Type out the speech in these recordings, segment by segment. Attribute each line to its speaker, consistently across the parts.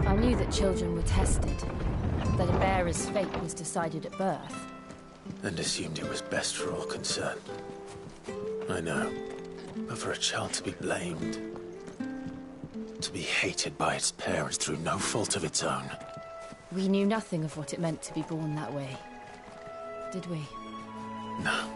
Speaker 1: I knew that children were tested, that a bearer's fate was decided at birth.
Speaker 2: And assumed it was best for all concerned. I know. But for a child to be blamed, to be hated by its parents through no fault of its own.
Speaker 1: We knew nothing of what it meant to be born that way, did we?
Speaker 2: No.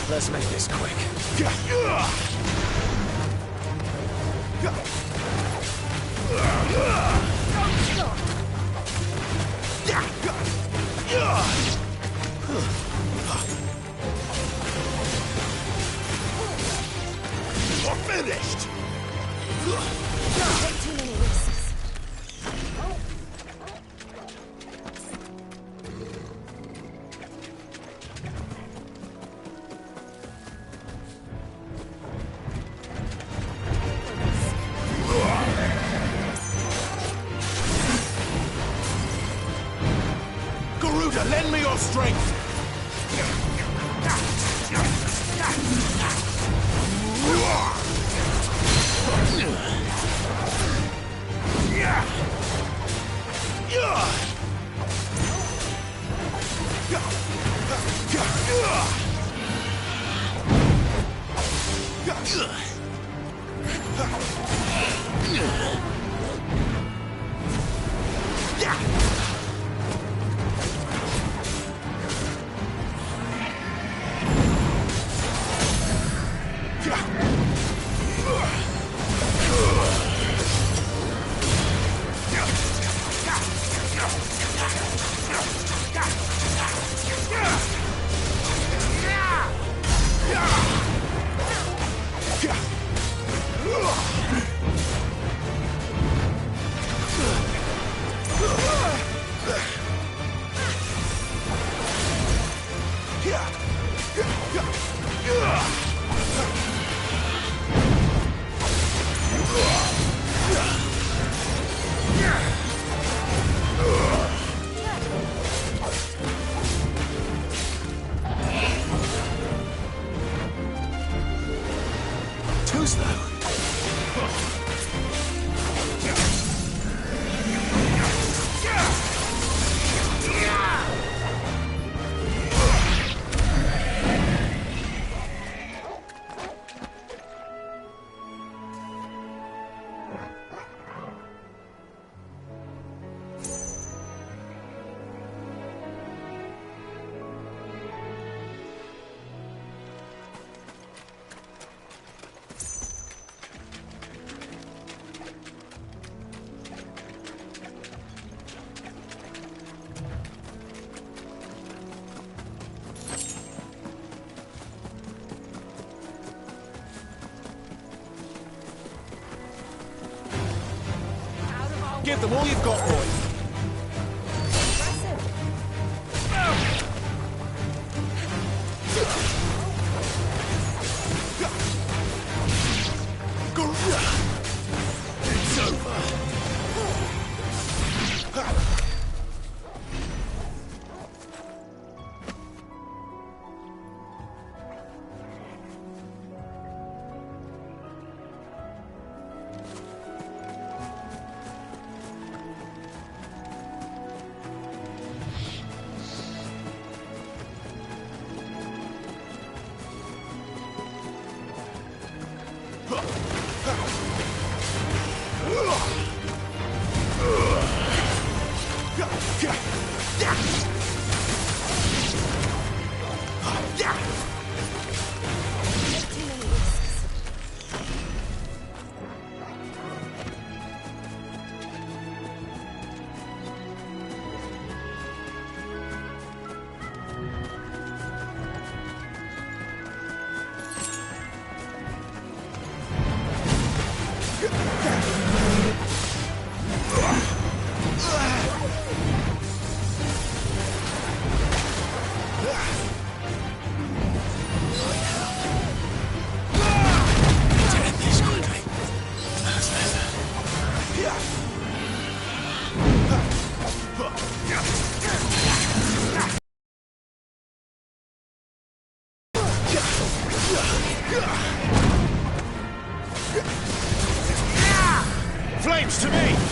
Speaker 2: Let's make this quick. You're finished!
Speaker 1: Don't take too many risks.
Speaker 2: Lend me your strength! Too slow. Give them all you've got, boys. It's over. to me!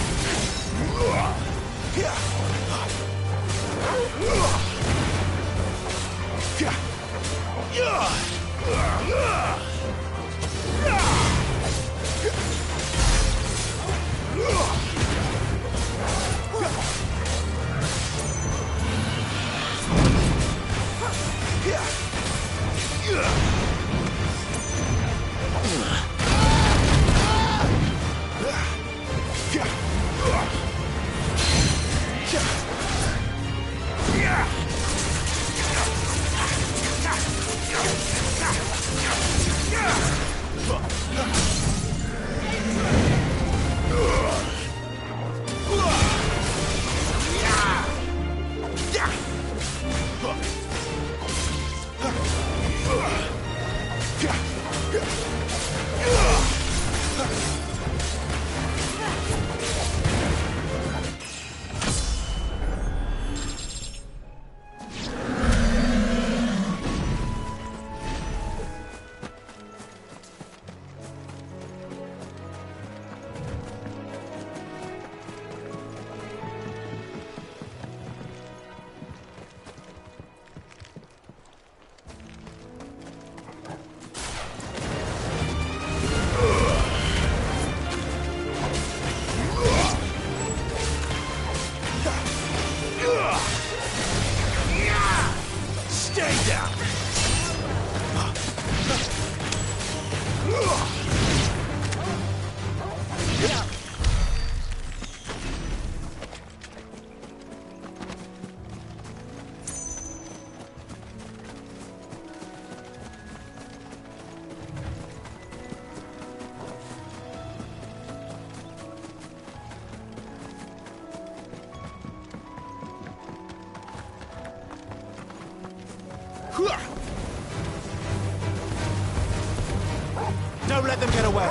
Speaker 3: Don't let them get away.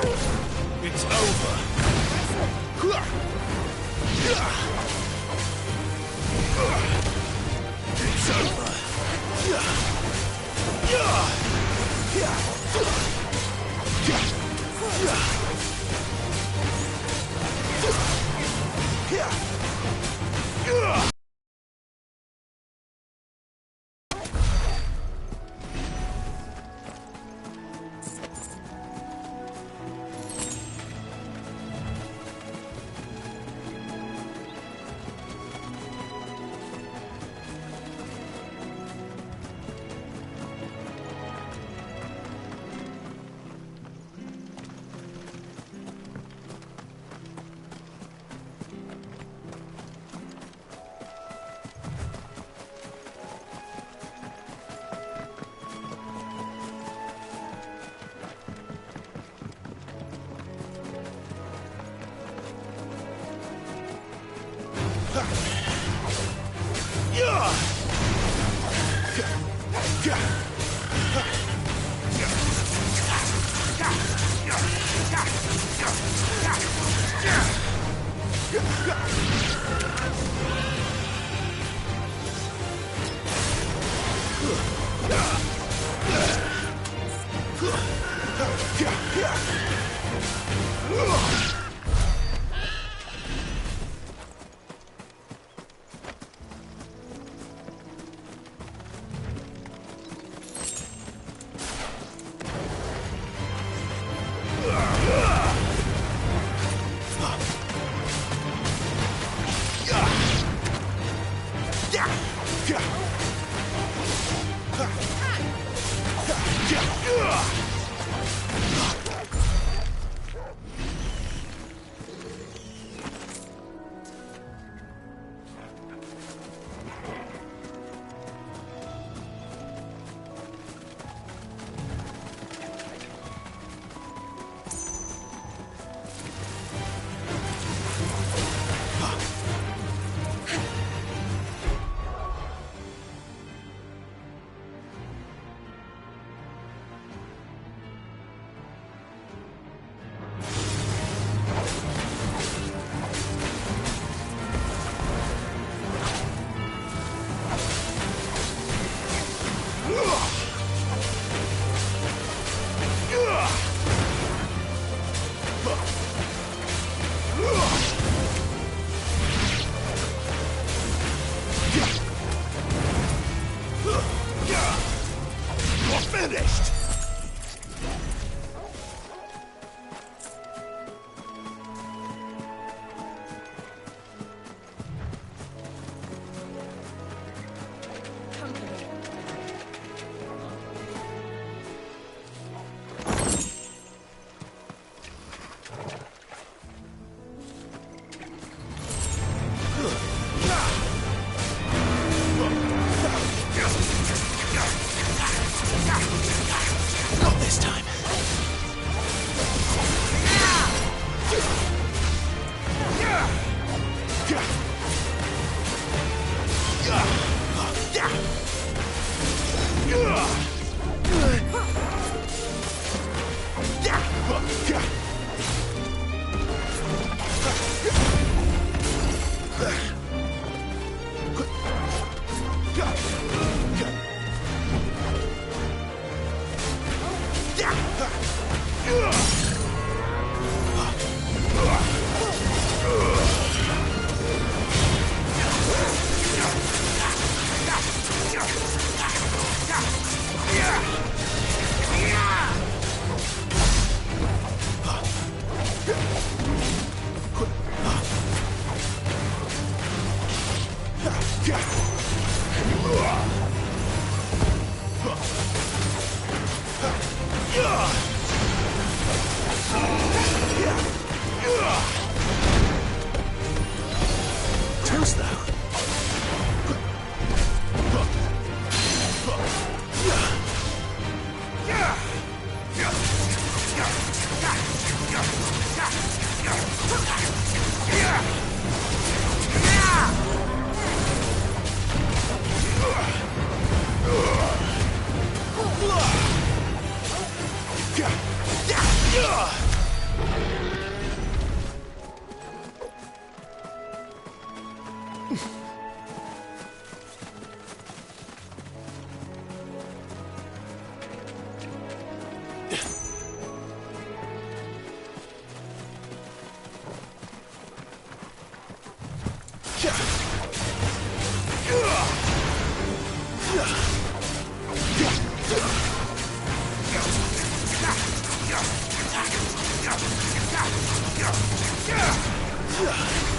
Speaker 3: It's over. It's over.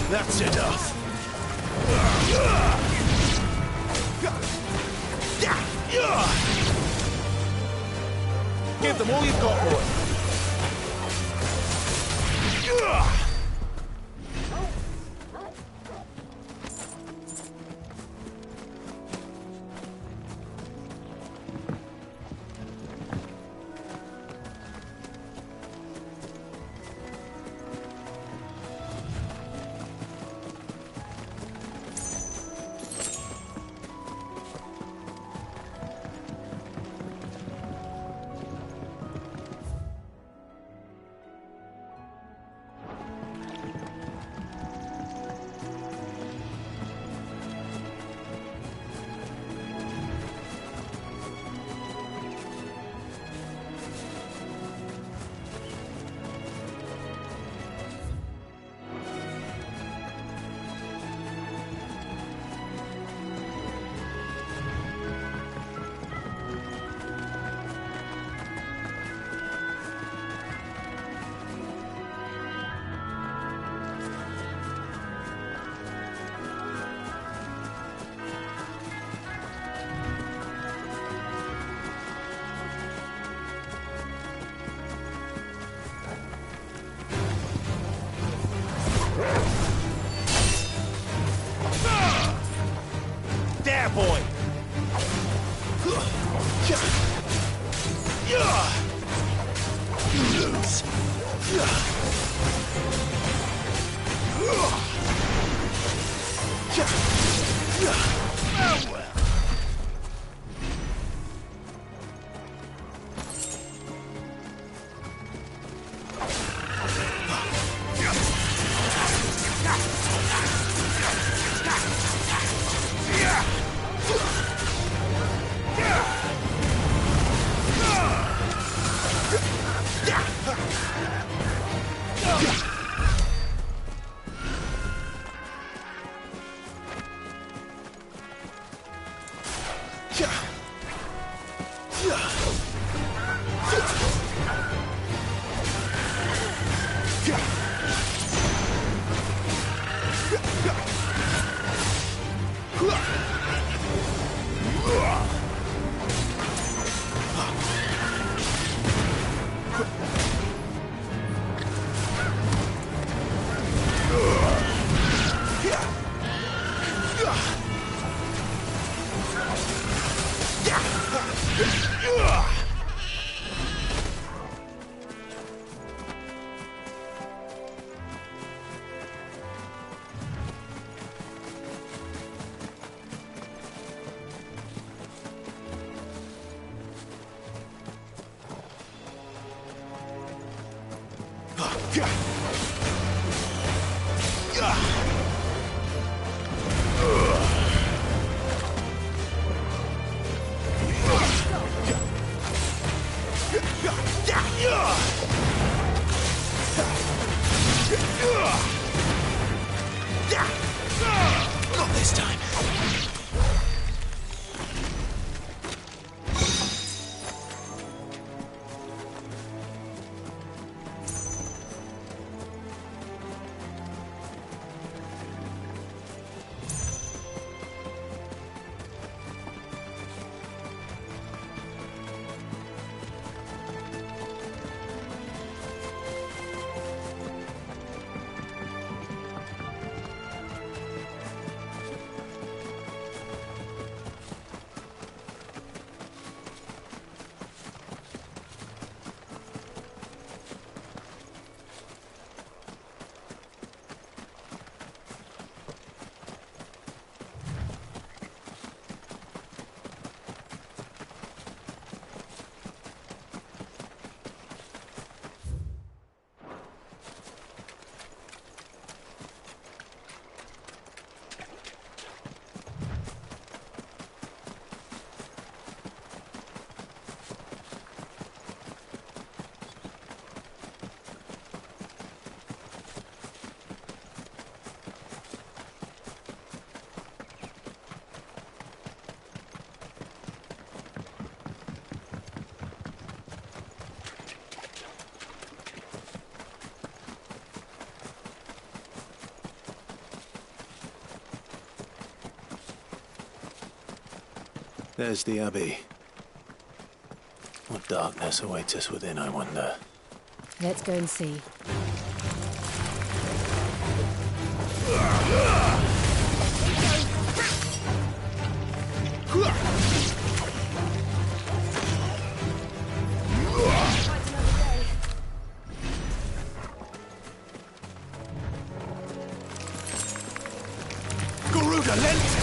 Speaker 2: That's enough.
Speaker 3: Give them all you've got, boy. There, boy!
Speaker 2: You lose.
Speaker 3: Well.
Speaker 2: Not this time. There's the Abbey. What darkness awaits us within, I wonder?
Speaker 1: Let's go and see.
Speaker 3: Garuda, lent!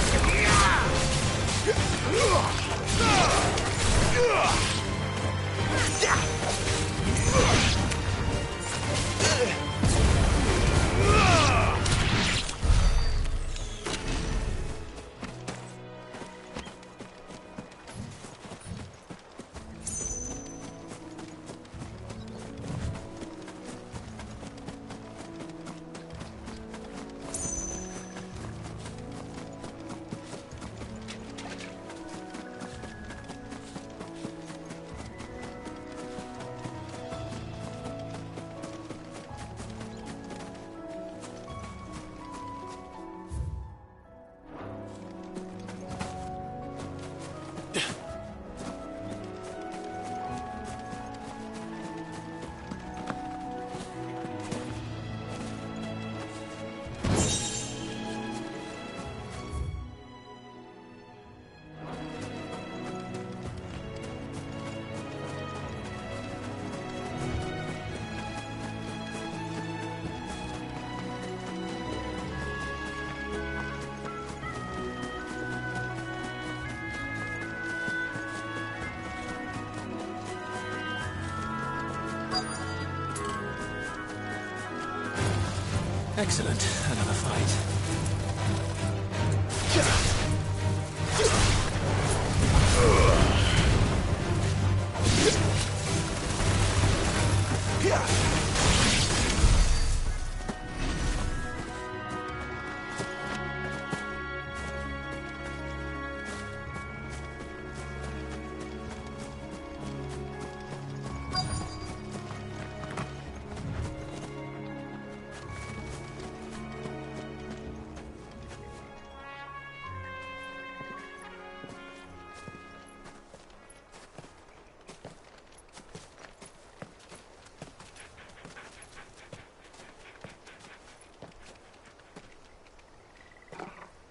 Speaker 2: Excellent. Another fight.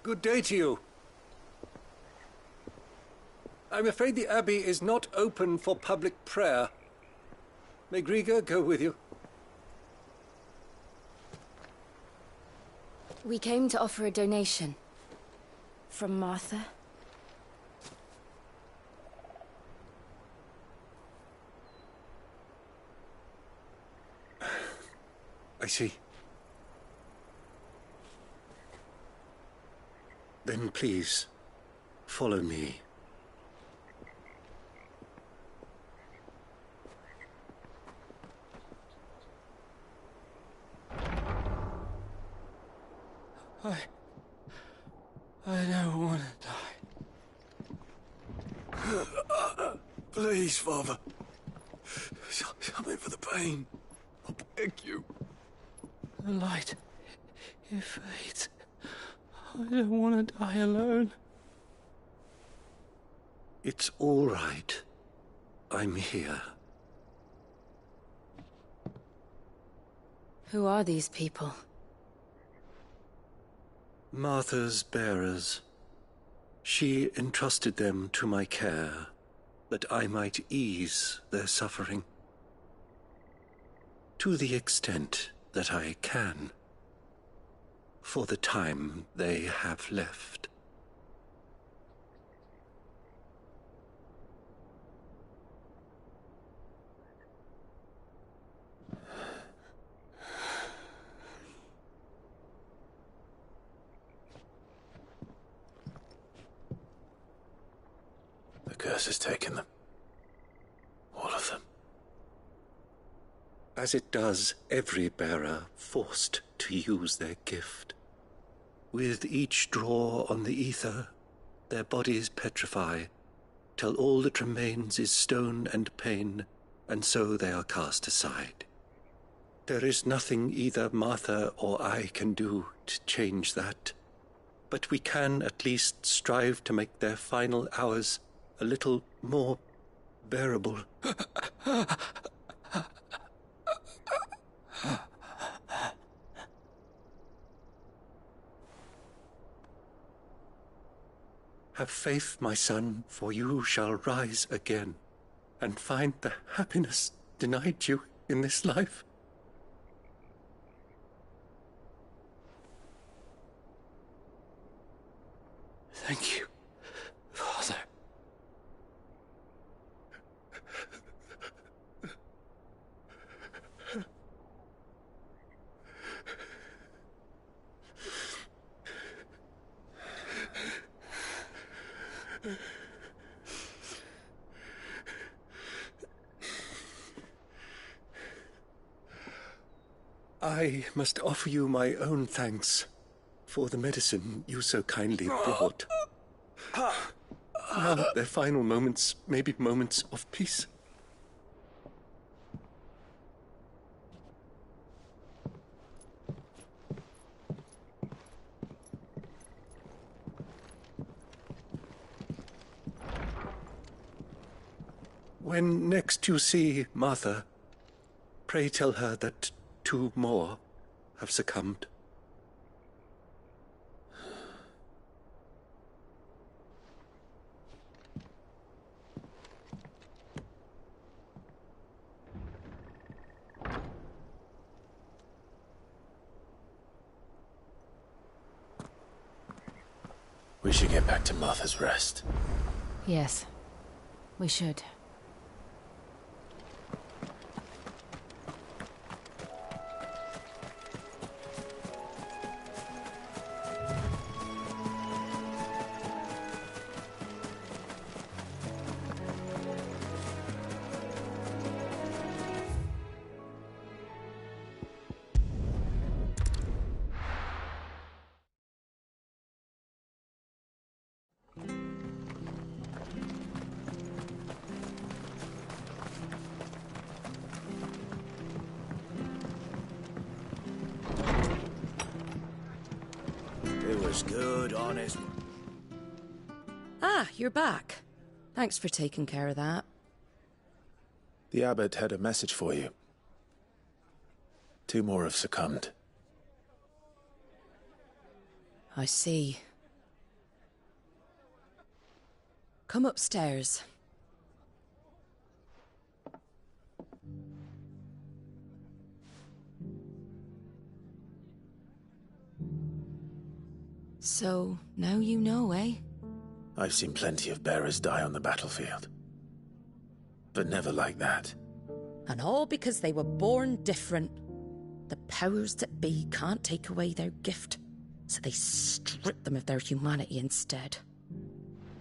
Speaker 4: Good day to you. I'm afraid the Abbey is not open for public prayer. May Griga go with you?
Speaker 1: We came to offer a donation. From Martha.
Speaker 4: I see. Then please, follow me.
Speaker 3: I don't want to die. Please, Father. Something for the pain. I beg you.
Speaker 5: The light, it fades. I don't want to die alone.
Speaker 4: It's all right. I'm here.
Speaker 1: Who are these people?
Speaker 4: Martha's bearers. She entrusted them to my care, that I might ease their suffering. To the extent that I can. For the time they have left.
Speaker 2: The curse has taken them. All of them.
Speaker 4: As it does every bearer forced to use their gift. With each draw on the ether, their bodies petrify, till all that remains is stone and pain, and so they are cast aside. There is nothing either Martha or I can do to change that, but we can at least strive to make their final hours a little more bearable. Have faith, my son, for you shall rise again and find the happiness denied you in this life.
Speaker 5: Thank you, Father.
Speaker 4: I must offer you my own thanks for the medicine you so kindly brought. Now their final moments may be moments of peace. When next you see Martha, pray tell her that 2 more have succumbed.
Speaker 2: We should get back to Martha's Rest.
Speaker 1: Yes, we should.
Speaker 3: It was good, honest.
Speaker 6: Ah, you're back. Thanks for taking care of that.
Speaker 2: The abbot had a message for you. 2 more have succumbed.
Speaker 6: I see. Come upstairs. So, now you know, eh?
Speaker 2: I've seen plenty of bearers die on the battlefield. But never like that.
Speaker 6: And all because they were born different. The powers that be can't take away their gift, so they strip them of their humanity instead.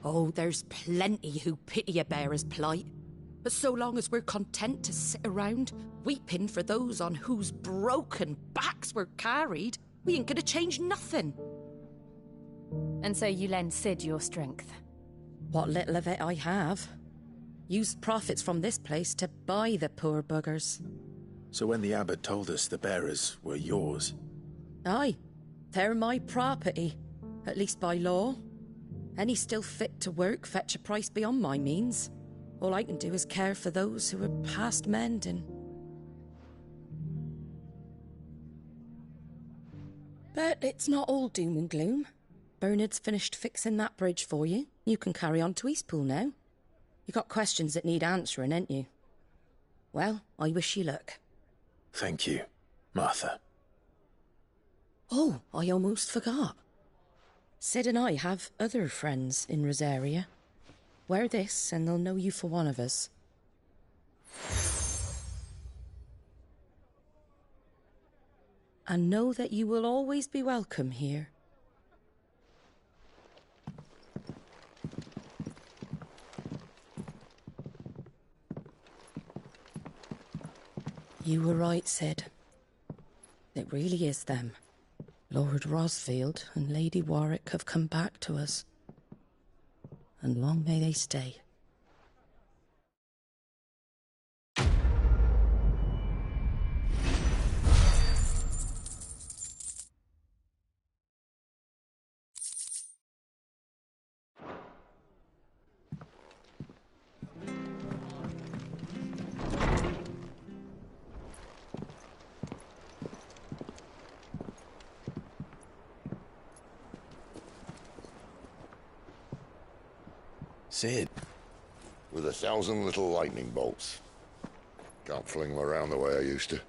Speaker 6: Oh, there's plenty who pity a bearer's plight. But so long as we're content to sit around, weeping for those on whose broken backs we're carried, we ain't gonna change nothing.
Speaker 1: And so you lend Sid your strength.
Speaker 6: What little of it I have. Used profits from this place to buy the poor buggers.
Speaker 2: So when the abbot told us the bearers were yours...
Speaker 6: Aye, they're my property, at least by law. Any still fit to work fetch a price beyond my means. All I can do is care for those who are past mending. But it's not all doom and gloom. Bernard's finished fixing that bridge for you. You can carry on to Eastpool now. You got questions that need answering, ain't you? Well, I wish you luck.
Speaker 2: Thank you, Martha.
Speaker 6: Oh, I almost forgot. Sid and I have other friends in Rosaria. Wear this and they'll know you for one of us. And know that you will always be welcome here. You were right, Sid. It really is them. Lord Rosfield and Lady Warwick have come back to us. And long may they stay.
Speaker 2: Sid.
Speaker 7: With 1,000 little lightning bolts. Can't fling them around the way I used to.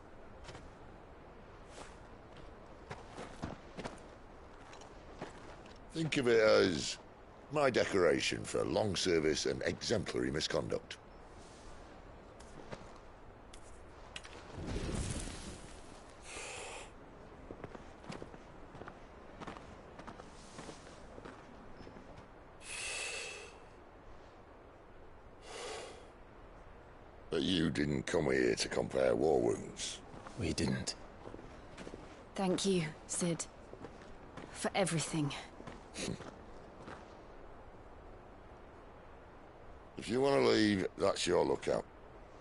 Speaker 7: Think of it as my decoration for long service and exemplary misconduct. But you didn't come here to compare war wounds.
Speaker 2: We didn't.
Speaker 1: Thank you, Sid. For everything.
Speaker 7: If you want to leave, that's your lookout.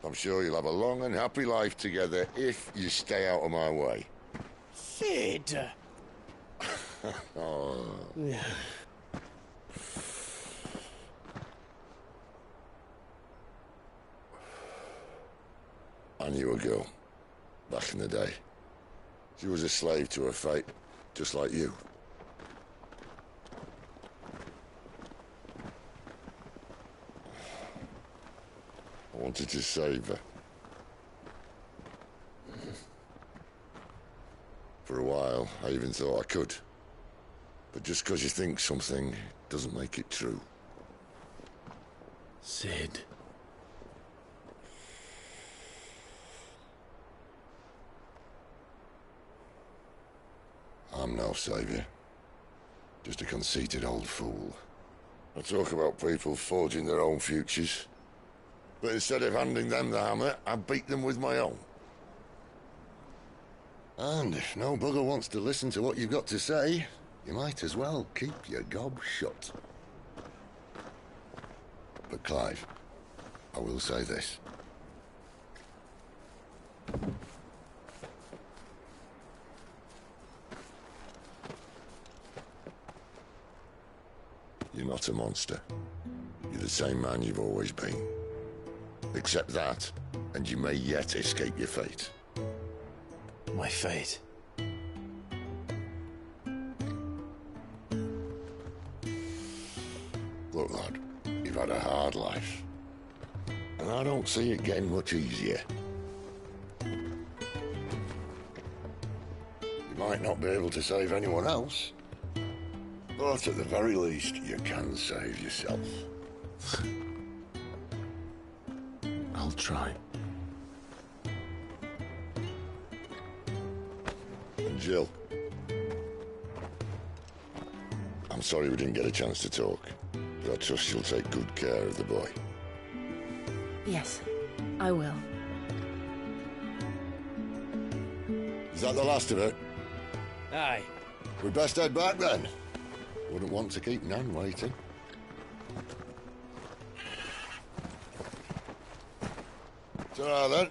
Speaker 7: I'm sure you'll have a long and happy life together if you stay out of my way.
Speaker 2: Sid!
Speaker 7: Oh. I knew a girl, back in the day. She was a slave to her fate, just like you. I wanted to save her. For a while, I even thought I could. But just because you think something doesn't make it true.
Speaker 2: Sid.
Speaker 7: I'm no savior. Just a conceited old fool. I talk about people forging their own futures. But instead of handing them the hammer, I beat them with my own. And if no bugger wants to listen to what you've got to say, you might as well keep your gob shut. But Clive, I will say this. You're not a monster. You're the same man you've always been. Accept that, and you may yet escape your fate.
Speaker 2: My fate.
Speaker 7: Look, lad, you've had a hard life. And I don't see it getting much easier. You might not be able to save anyone else, but at the very least, you can save yourself.
Speaker 2: I'll try.
Speaker 7: And Jill, I'm sorry we didn't get a chance to talk, but I trust you'll take good care of the boy.
Speaker 1: Yes, I will.
Speaker 7: Is that the last of it?
Speaker 5: Aye.
Speaker 7: We best head back then. Wouldn't want to keep Nan waiting. Ta-ra then.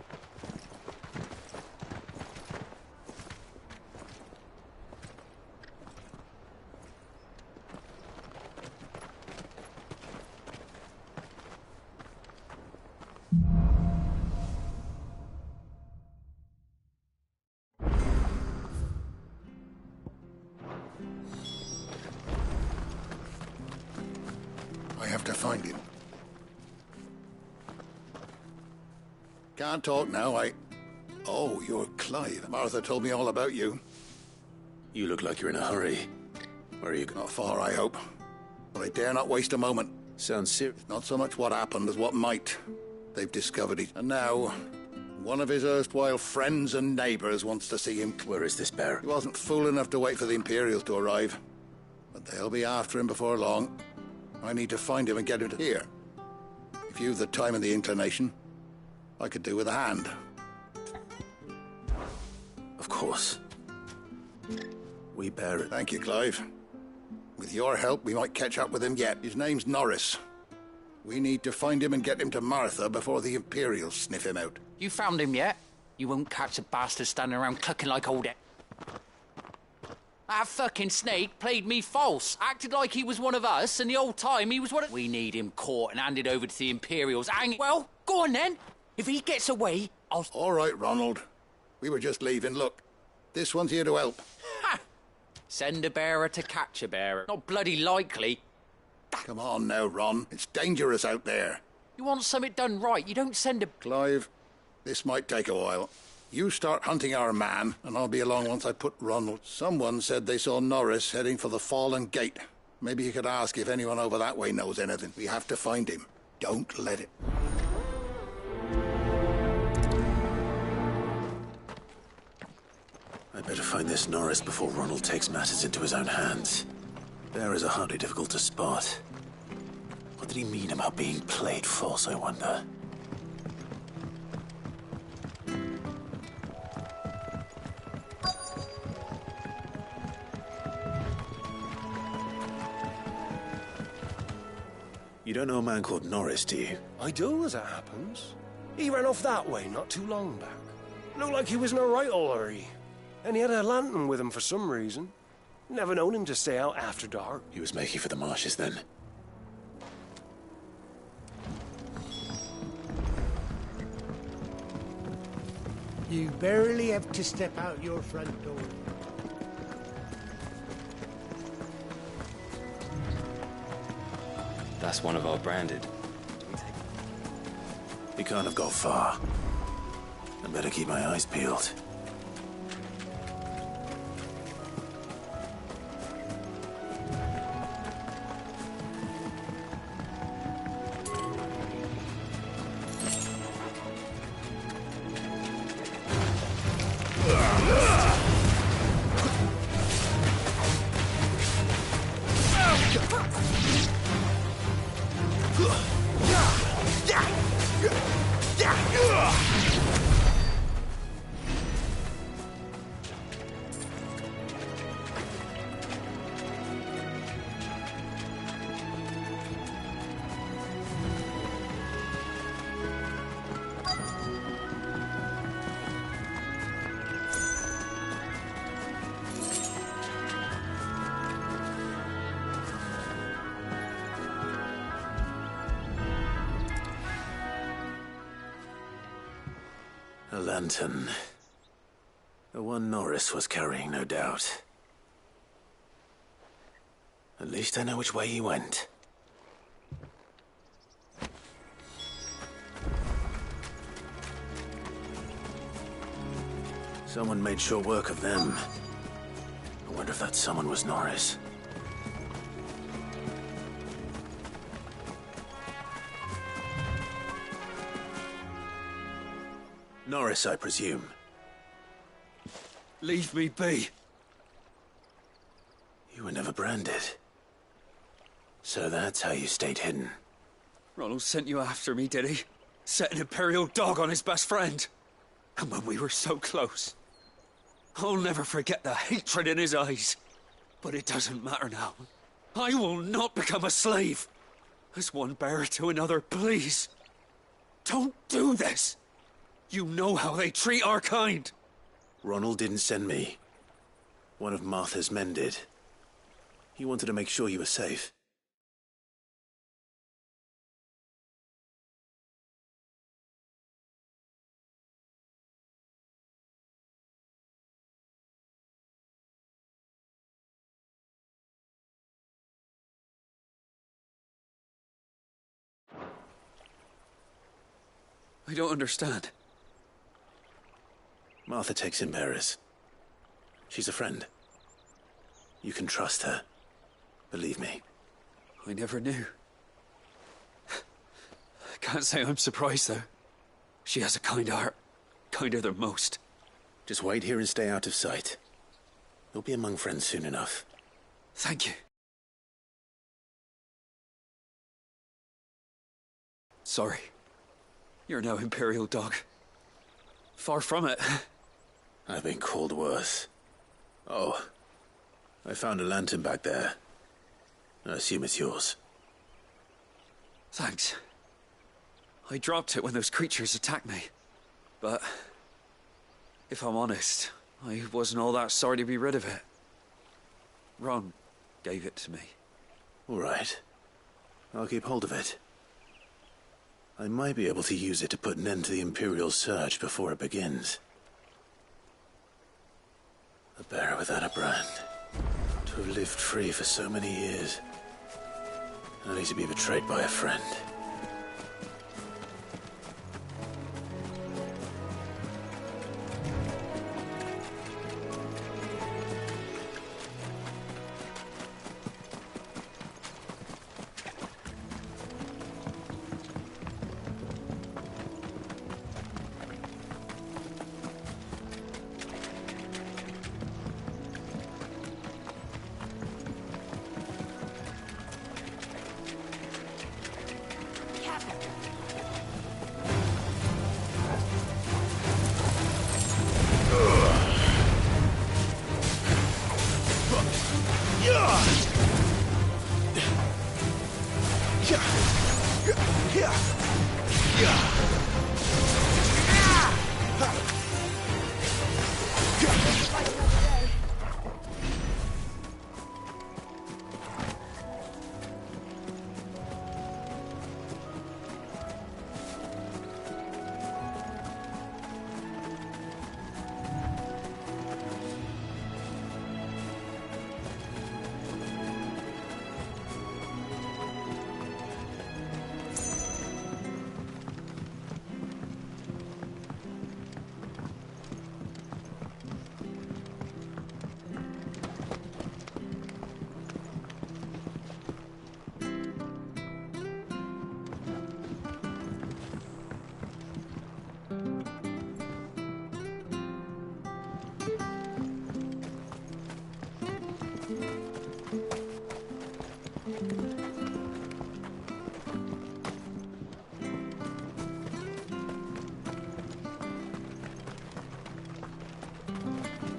Speaker 7: I have to find him. Can't talk now, Oh, you're Clive. Martha told me all about you.
Speaker 2: You look like you're in a hurry. Where are you going?
Speaker 7: Not far, I hope. But I dare not waste a moment.
Speaker 2: Sounds serious.
Speaker 7: Not so much what happened as what might. They've discovered it. And now, one of his erstwhile friends and neighbours wants to see him.
Speaker 2: Where is this bear?
Speaker 7: He wasn't fool enough to wait for the Imperials to arrive. But they'll be after him before long. I need to find him and get him to here. If you've the time and the inclination, I could do with a hand.
Speaker 2: Of course. We bear it.
Speaker 7: Thank you, Clive. With your help, we might catch up with him yet. His name's Norris. We need to find him and get him to Martha before the Imperials sniff him out.
Speaker 5: You found him yet? You won't catch a bastard standing around clucking like old it. That fucking snake played me false, acted like he was one of us, and the whole time he was one of... We need him caught and handed over to the Imperials. Well, go on then. If he gets away, I'll...
Speaker 7: All right, Ronald. We were just leaving. Look, this one's here to help.
Speaker 5: Ha! Send a bearer to catch a bearer. Not bloody likely.
Speaker 7: Come on now, Ron. It's dangerous out there.
Speaker 5: You want something done right, you don't send a...
Speaker 7: Clive, this might take a while. You start hunting our man, and I'll be along once I put Ronald. Someone said they saw Norris heading for the Fallen Gate. Maybe you could ask if anyone over that way knows anything. We have to find him. Don't let it.
Speaker 2: I better find this Norris before Ronald takes matters into his own hands. Bearers are hardly difficult to spot. What did he mean about being played false, I wonder? You don't know a man called Norris, do you?
Speaker 8: I do, as it happens. He ran off that way not too long back. Looked like he was in a right old hurry. And he had a lantern with him for some reason. Never known him to stay out after dark.
Speaker 2: He was making for the marshes then.
Speaker 9: You barely have to step out your front door.
Speaker 10: That's one of our branded.
Speaker 2: He can't have got far. I better keep my eyes peeled. A lantern. The one Norris was carrying, no doubt. At least I know which way he went. Someone made sure work of them. I wonder if that someone was Norris. Norris, I presume.
Speaker 8: Leave me be.
Speaker 2: You were never branded. So that's how you stayed hidden.
Speaker 11: Ronald sent you after me, did he? Set an Imperial dog on his best friend. And when we were so close. I'll never forget the hatred in his eyes. But it doesn't matter now. I will not become a slave. As one bearer to another, please. Don't do this. You know how they treat our kind.
Speaker 2: Ronald didn't send me. One of Martha's men did. He wanted to make sure you were safe.
Speaker 11: I don't understand.
Speaker 2: Martha takes in bearers. She's a friend. You can trust her. Believe me.
Speaker 11: I never knew. I can't say I'm surprised, though. She has a kind heart. Kinder than most.
Speaker 2: Just wait here and stay out of sight. You'll be among friends soon enough.
Speaker 11: Thank you. Sorry. You're no Imperial dog. Far from it.
Speaker 2: I've been called worse. Oh, I found a lantern back there. I assume it's yours.
Speaker 11: Thanks. I dropped it when those creatures attacked me. But, if I'm honest, I wasn't all that sorry to be rid of it. Ron gave it to me.
Speaker 2: All right. I'll keep hold of it. I might be able to use it to put an end to the Imperial surge before it begins. A bearer without a brand. To have lived free for so many years. Only to be betrayed by a friend.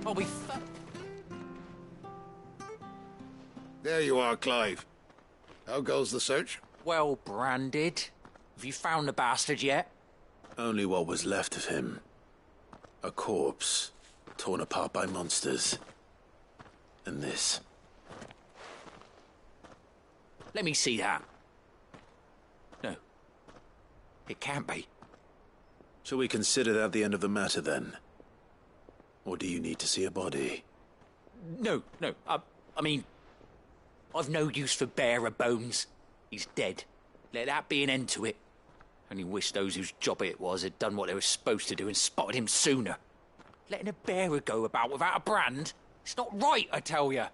Speaker 5: I'll be
Speaker 7: There you are, Clive. How goes the search?
Speaker 5: well branded. Have you found the bastard yet?
Speaker 2: Only what was left of him. A corpse, torn apart by monsters. And this.
Speaker 5: Let me see that. No. It can't be.
Speaker 2: Shall we consider that the end of the matter, then? Or do you need to see a body?
Speaker 5: No. I mean, I've no use for bearer bones. He's dead. Let that be an end to it. Only wish those whose job it was had done what they were supposed to do and spotted him sooner. Letting a bearer go about without a brand? It's not right, I tell you.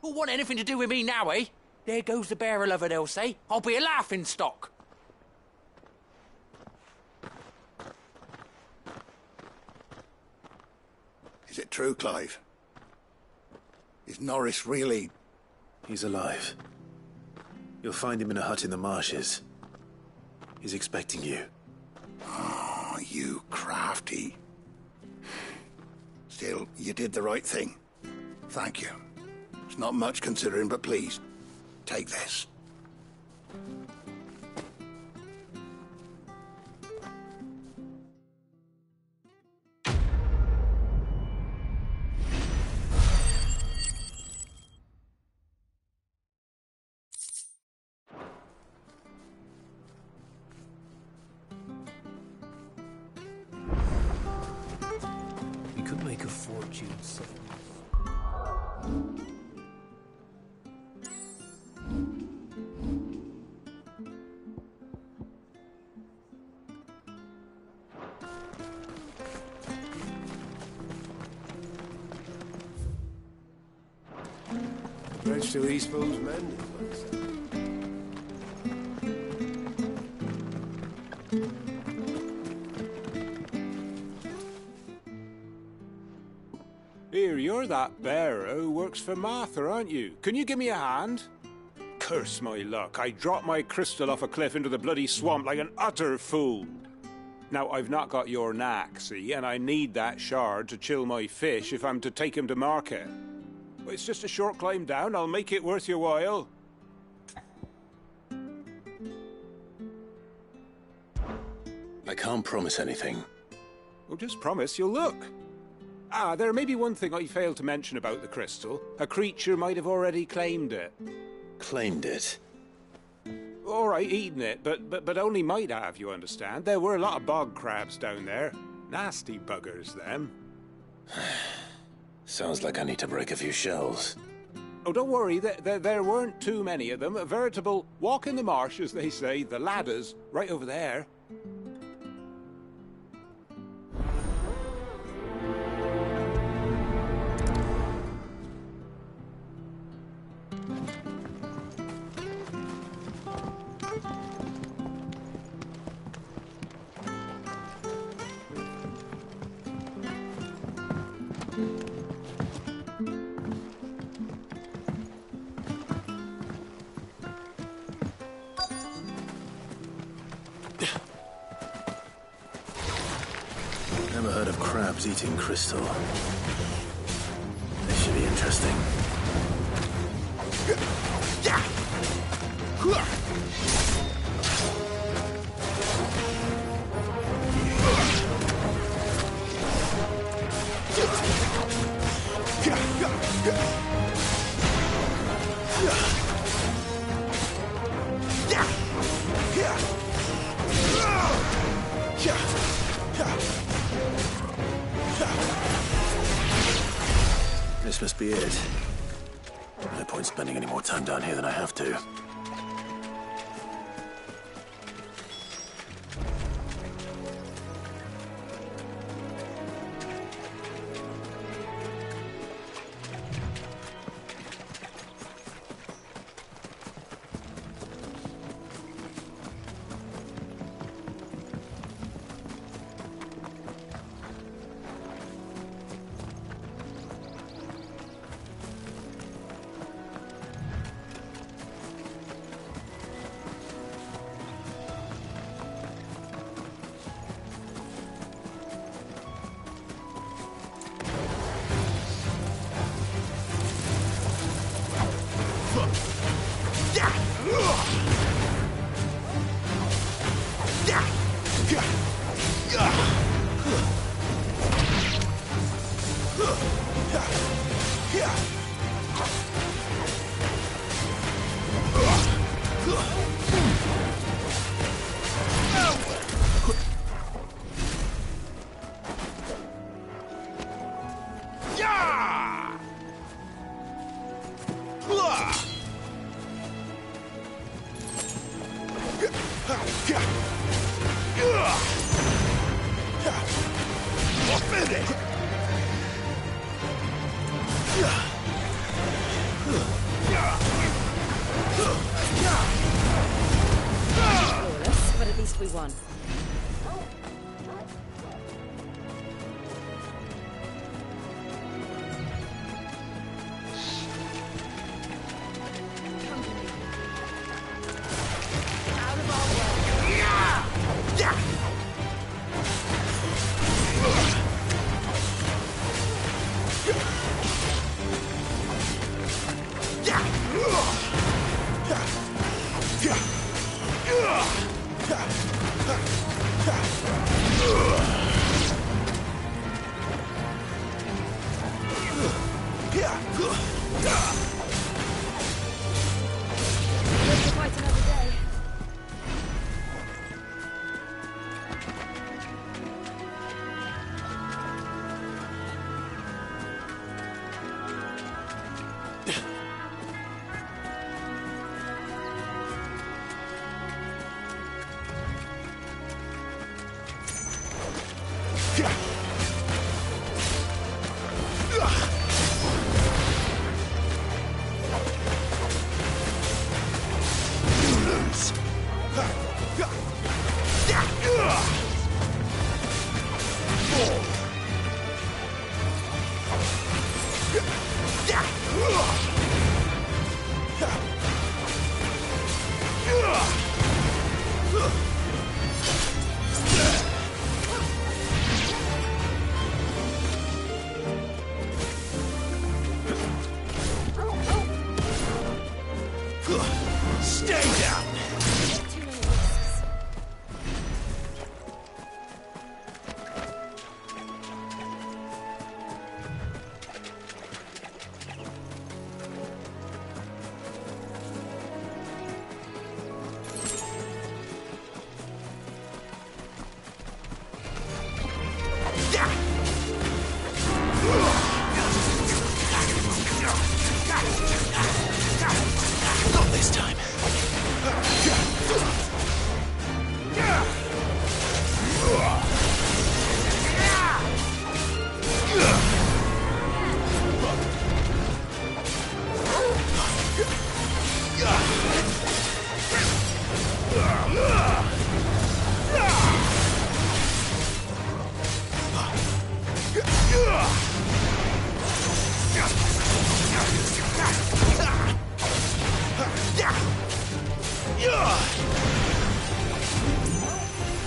Speaker 5: Who'll want anything to do with me now, eh? There goes the bearer lover, they'll say. I'll be a laughing stock.
Speaker 7: Is it true, Clive? Is Norris really...
Speaker 2: He's alive. You'll find him in a hut in the marshes. He's expecting you.
Speaker 7: Oh, you crafty. Still, you did the right thing. Thank you. It's not much considering, but please, take this.
Speaker 8: Could make a fortune selling. Bridge to East Fool's mended.
Speaker 10: Here, you're that bearer who works for Martha, aren't you? Can you give me a hand? Curse my luck, I dropped my crystal off a cliff into the bloody swamp like an utter fool. Now, I've not got your knack, see, and I need that shard to chill my fish if I'm to take him to market. But it's just a short climb down, I'll make it worth your while.
Speaker 2: I can't promise anything.
Speaker 10: Well, just promise you'll look. Ah, there may be one thing I failed to mention about the crystal. A creature might have already claimed it.
Speaker 2: Claimed it?
Speaker 10: All right, eaten it, but only might have, you understand. There were a lot of bog crabs down there. Nasty buggers, them.
Speaker 2: Sounds like I need to break a few shells.
Speaker 10: Oh, don't worry, there weren't too many of them. A veritable walk in the marsh, as they say, the ladders, right over there.
Speaker 2: Never heard of crabs eating crystal. This should be interesting. This must be it. No point spending any more time down here than I have to.
Speaker 6: But at least we won.
Speaker 2: this time.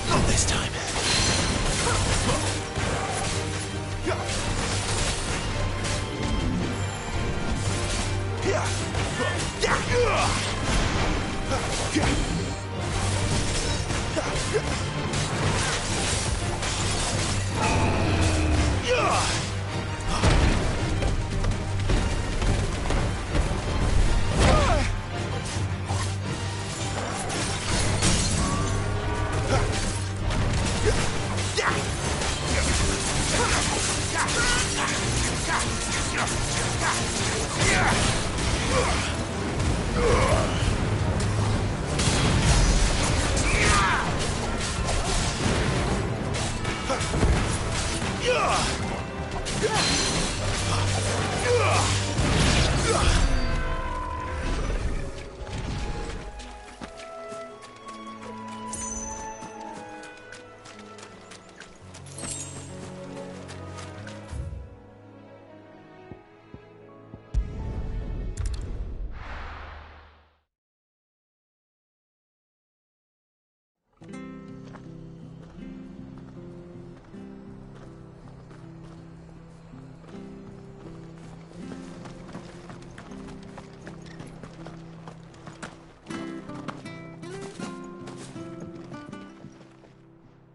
Speaker 2: Not this time.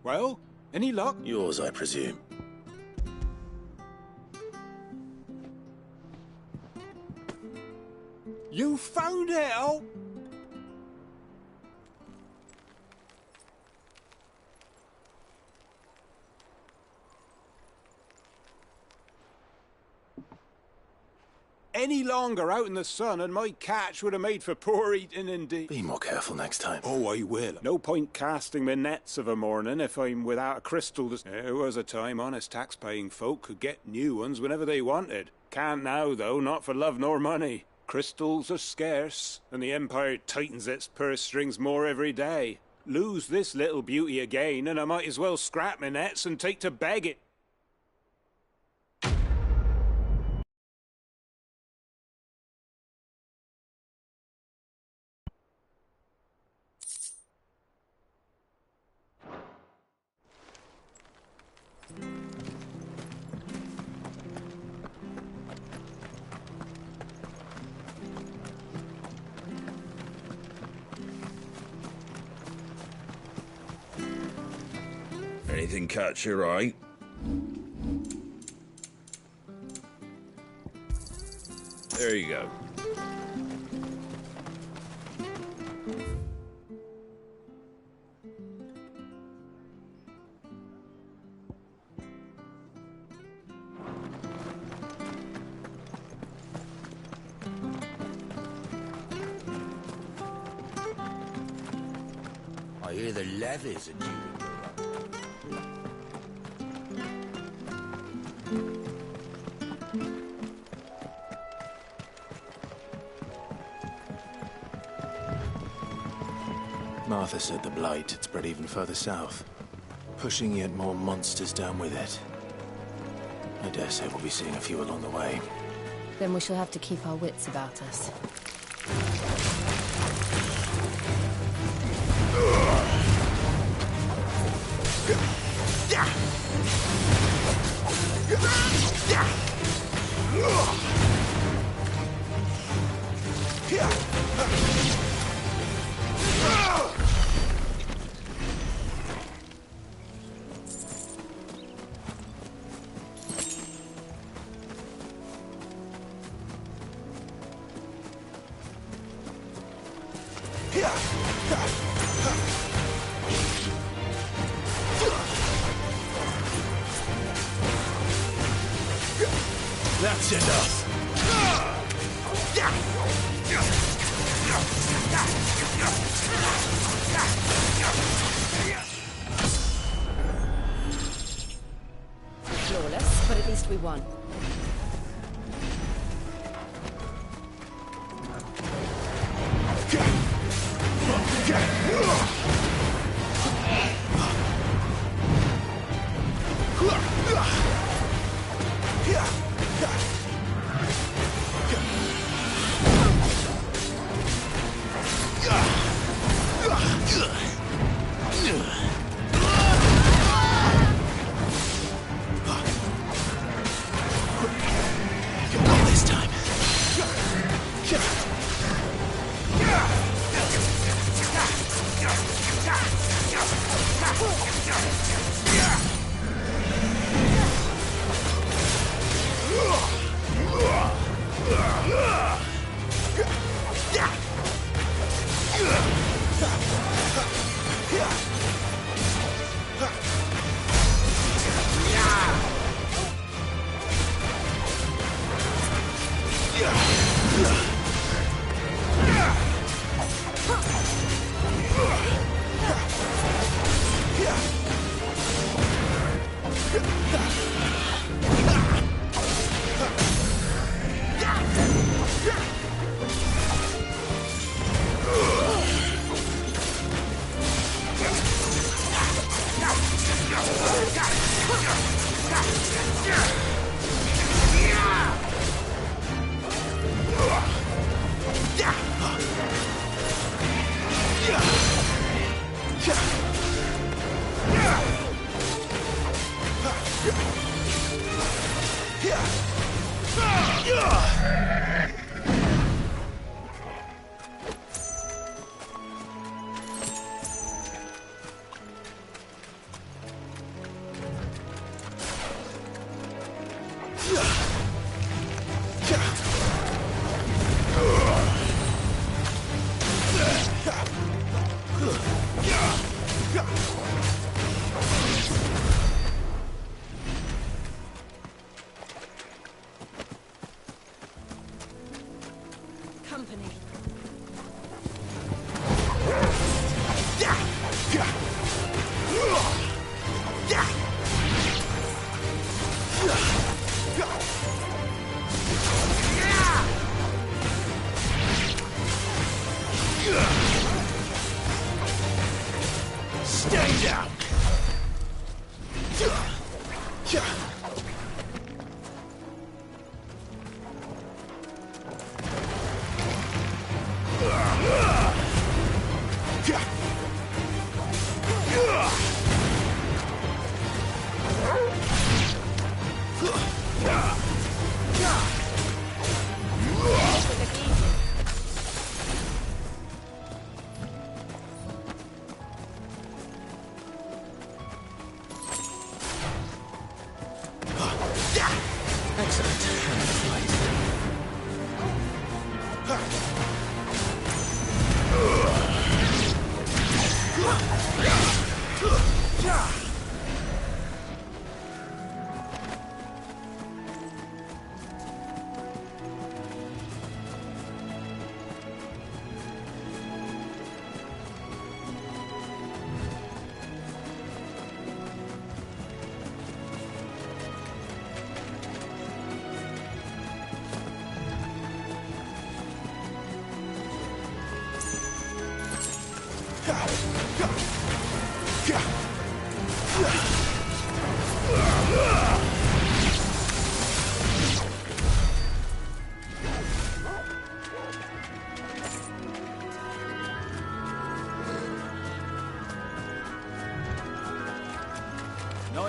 Speaker 10: Well, any luck?
Speaker 2: Yours, I presume.
Speaker 10: You found it out? Any longer out in the sun and my catch would have made for poor eating indeed.
Speaker 2: Be more careful next time.
Speaker 10: Oh, I will. No point casting my nets of a morning if I'm without a crystal. There was a time honest tax-paying folk could get new ones whenever they wanted. Can't now, though, not for love nor money. Crystals are scarce, and the Empire tightens its purse strings more every day. Lose this little beauty again, and I might as well scrap my nets and take to beg it.
Speaker 12: Anything catch your eye? There you go.
Speaker 13: I hear the levies are due to go up.
Speaker 2: Martha said the blight had spread even further south, pushing yet more monsters down with it. I dare say we'll be seeing a few along the way.
Speaker 1: Then we shall have to keep our wits about us.
Speaker 2: That's enough!
Speaker 6: one.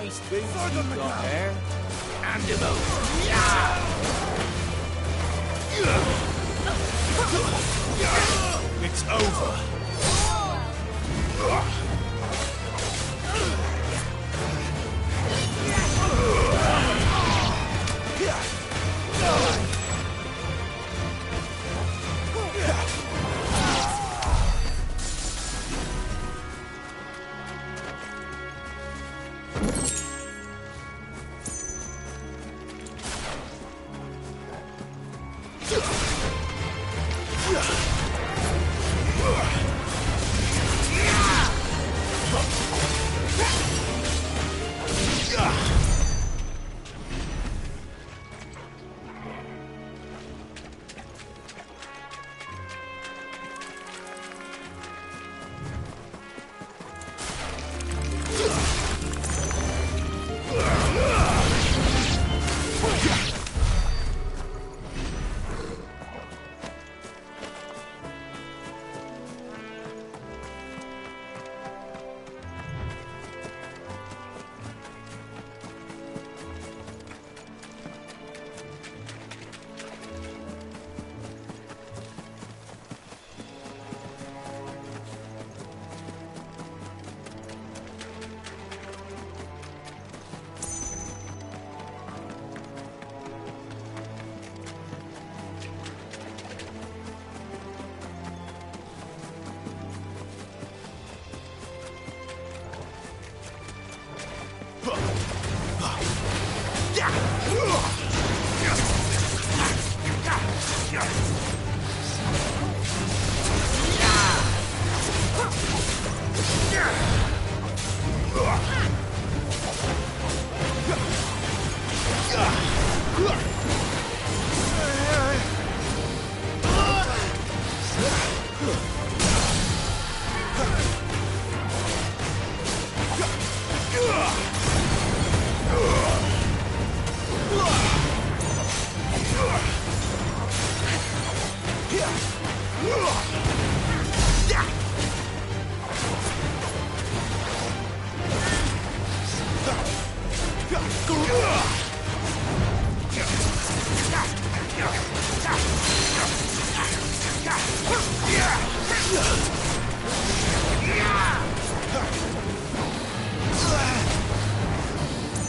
Speaker 13: Nice boots you got there. Hand him over. Yeah! It's over.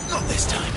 Speaker 2: Not this time.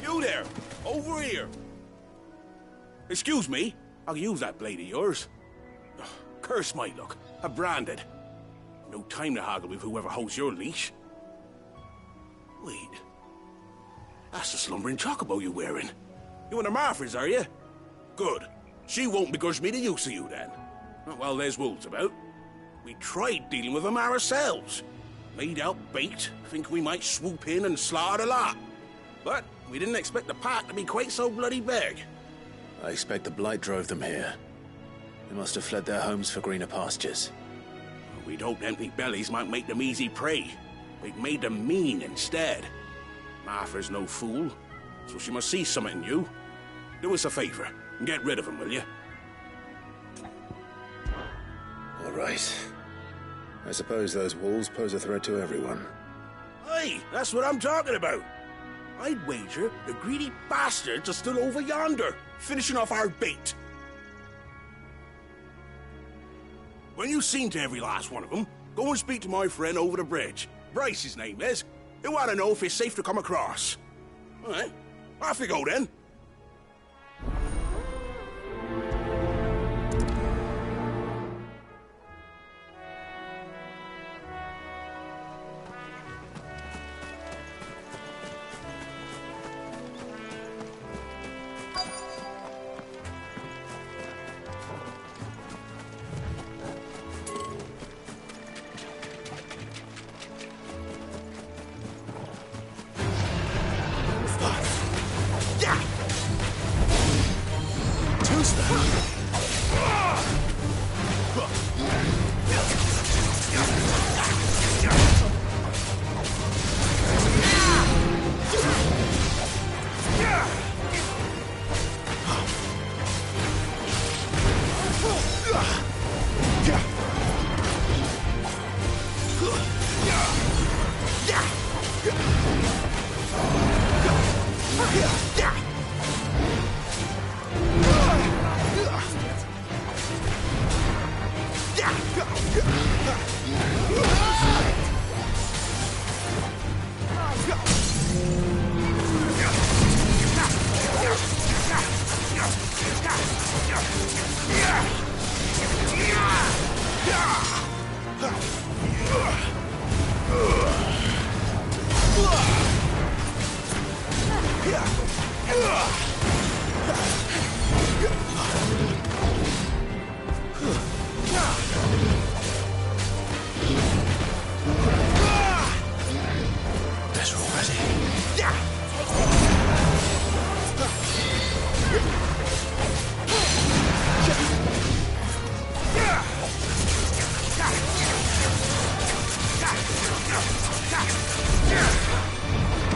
Speaker 13: You there! Over here! Excuse me, I'll use that blade of yours. Ugh, curse my luck. I'm branded. No time to haggle with whoever holds your leash. Wait. That's the slumbering chocobo you're wearing. You one of Martha's, are you? Good. She won't begrudge me the use of you, then. Well, there's wolves about. We tried dealing with them ourselves. Made out bait, think we might swoop in and slaughter the lot. But we didn't expect the pack to be quite so bloody big.
Speaker 2: I expect the blight drove them here. They must have fled their homes for greener pastures.
Speaker 13: We'd hoped empty bellies might make them easy prey. They'd made them mean instead. Martha's no fool, so she must see something in you. Do us a favor and get rid of them, will you?
Speaker 2: All right. I suppose those wolves pose a threat to everyone.
Speaker 13: Hey, that's what I'm talking about. I'd wager the greedy bastards are still over yonder, finishing off our bait. When you've seen to every last one of them, go and speak to my friend over the bridge. Bryce, his name is. He'll want to know if it's safe to come across. All right, off you go then.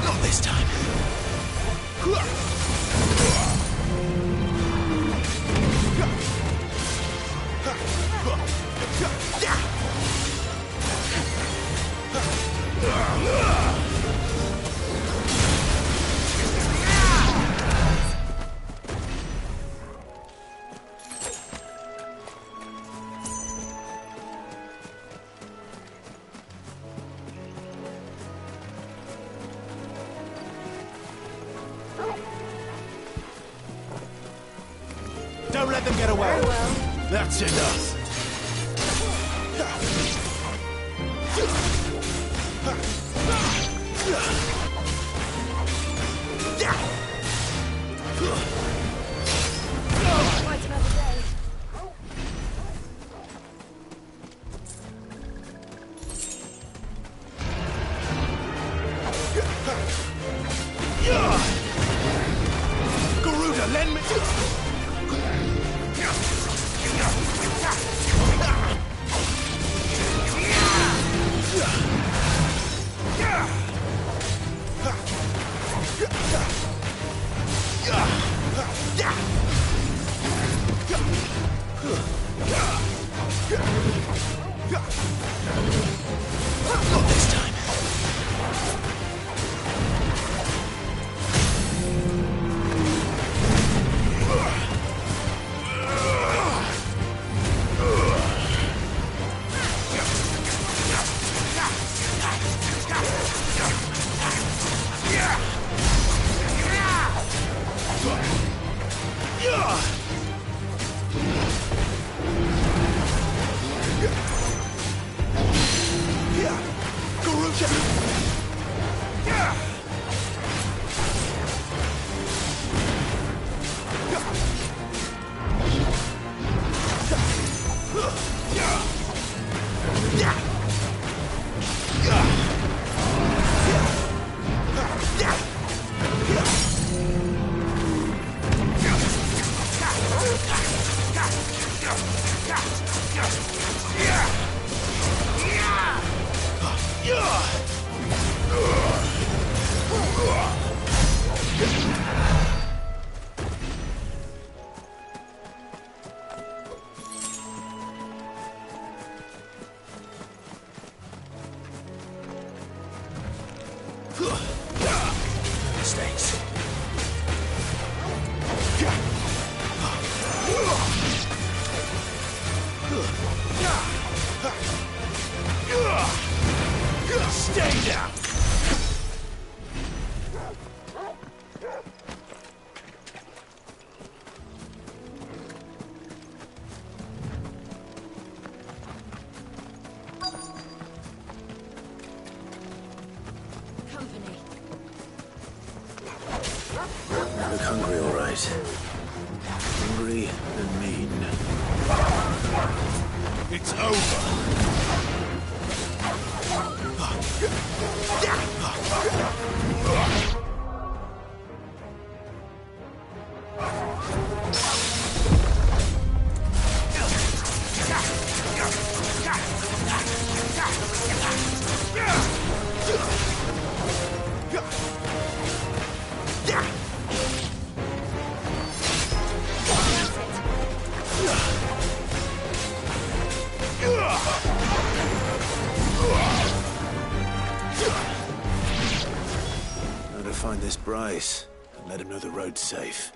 Speaker 2: Not this time.
Speaker 3: Don't let them get away.
Speaker 1: Very well.
Speaker 3: That's enough.
Speaker 1: Quite another day.
Speaker 3: Garuda, lend me... Not this time. Mistakes. Stay down.
Speaker 1: Company.
Speaker 2: You look hungry, all right. Hungry and mean.
Speaker 3: It's over.
Speaker 2: Now to find this Bryce and let him know the road's safe.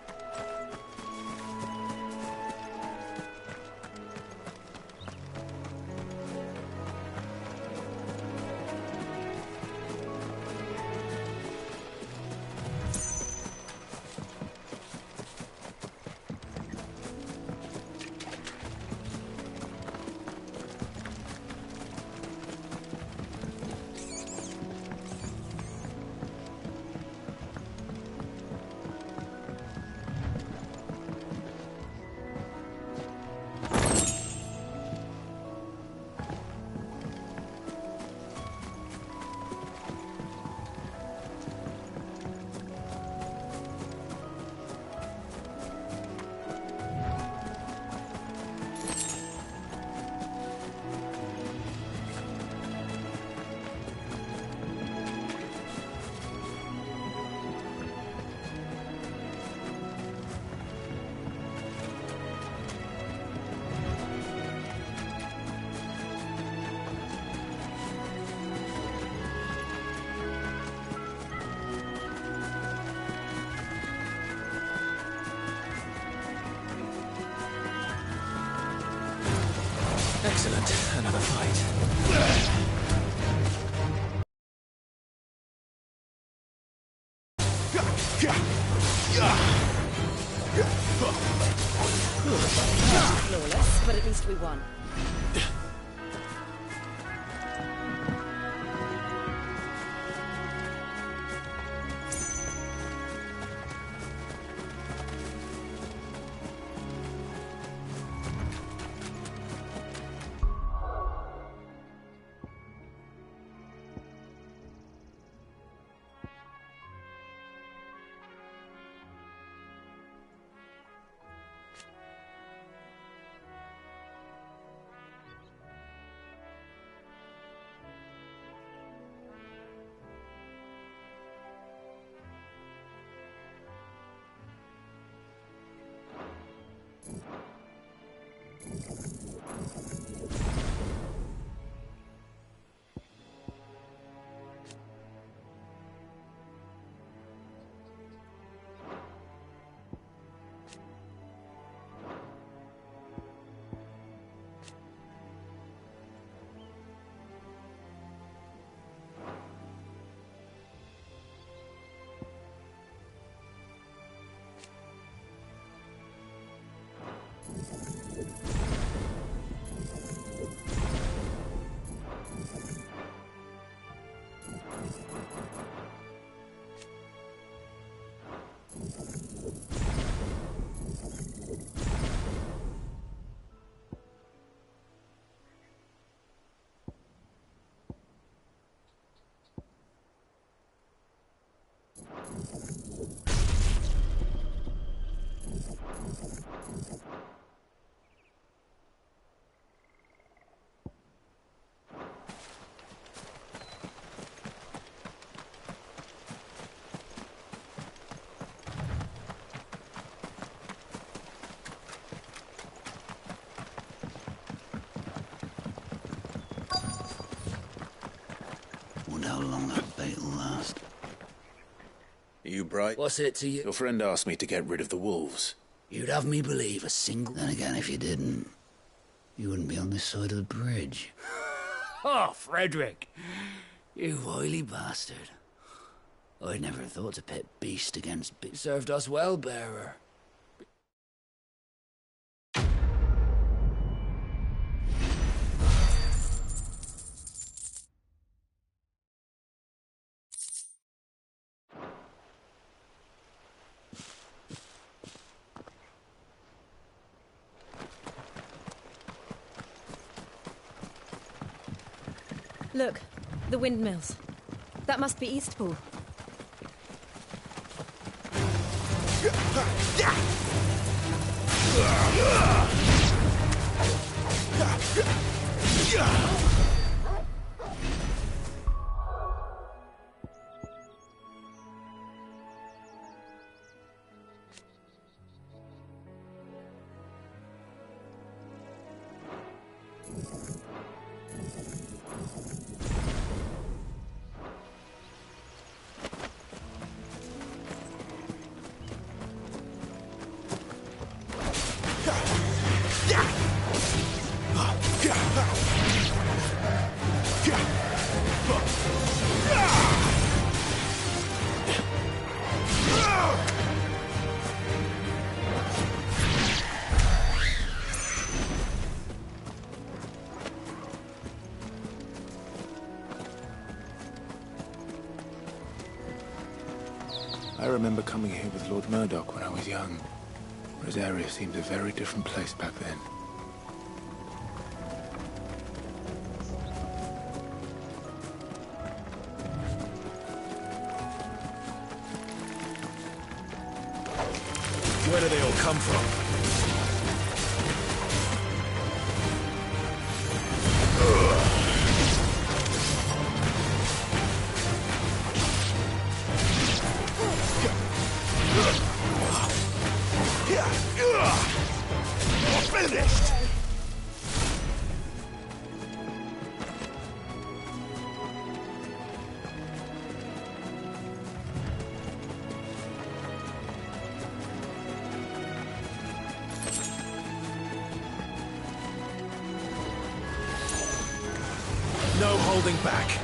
Speaker 2: Excellent. Another fight.
Speaker 1: flawless, but at least we won.
Speaker 14: How long that bait will last.
Speaker 2: You bright?
Speaker 14: What's it to you?
Speaker 2: Your friend asked me to get rid of the wolves.
Speaker 14: You'd have me believe a single... Then again, if you didn't, you wouldn't be on this side of the bridge. Oh, Frederick! You wily bastard. I'd never thought to pit beast against beast. Served us well, bearer.
Speaker 1: Look, the windmills. That must be Eastpool.
Speaker 2: I remember coming here with Lord Murdoch when I was young. Rosaria seemed a very different place back then.
Speaker 3: Where do they all come from? Finished! No holding back.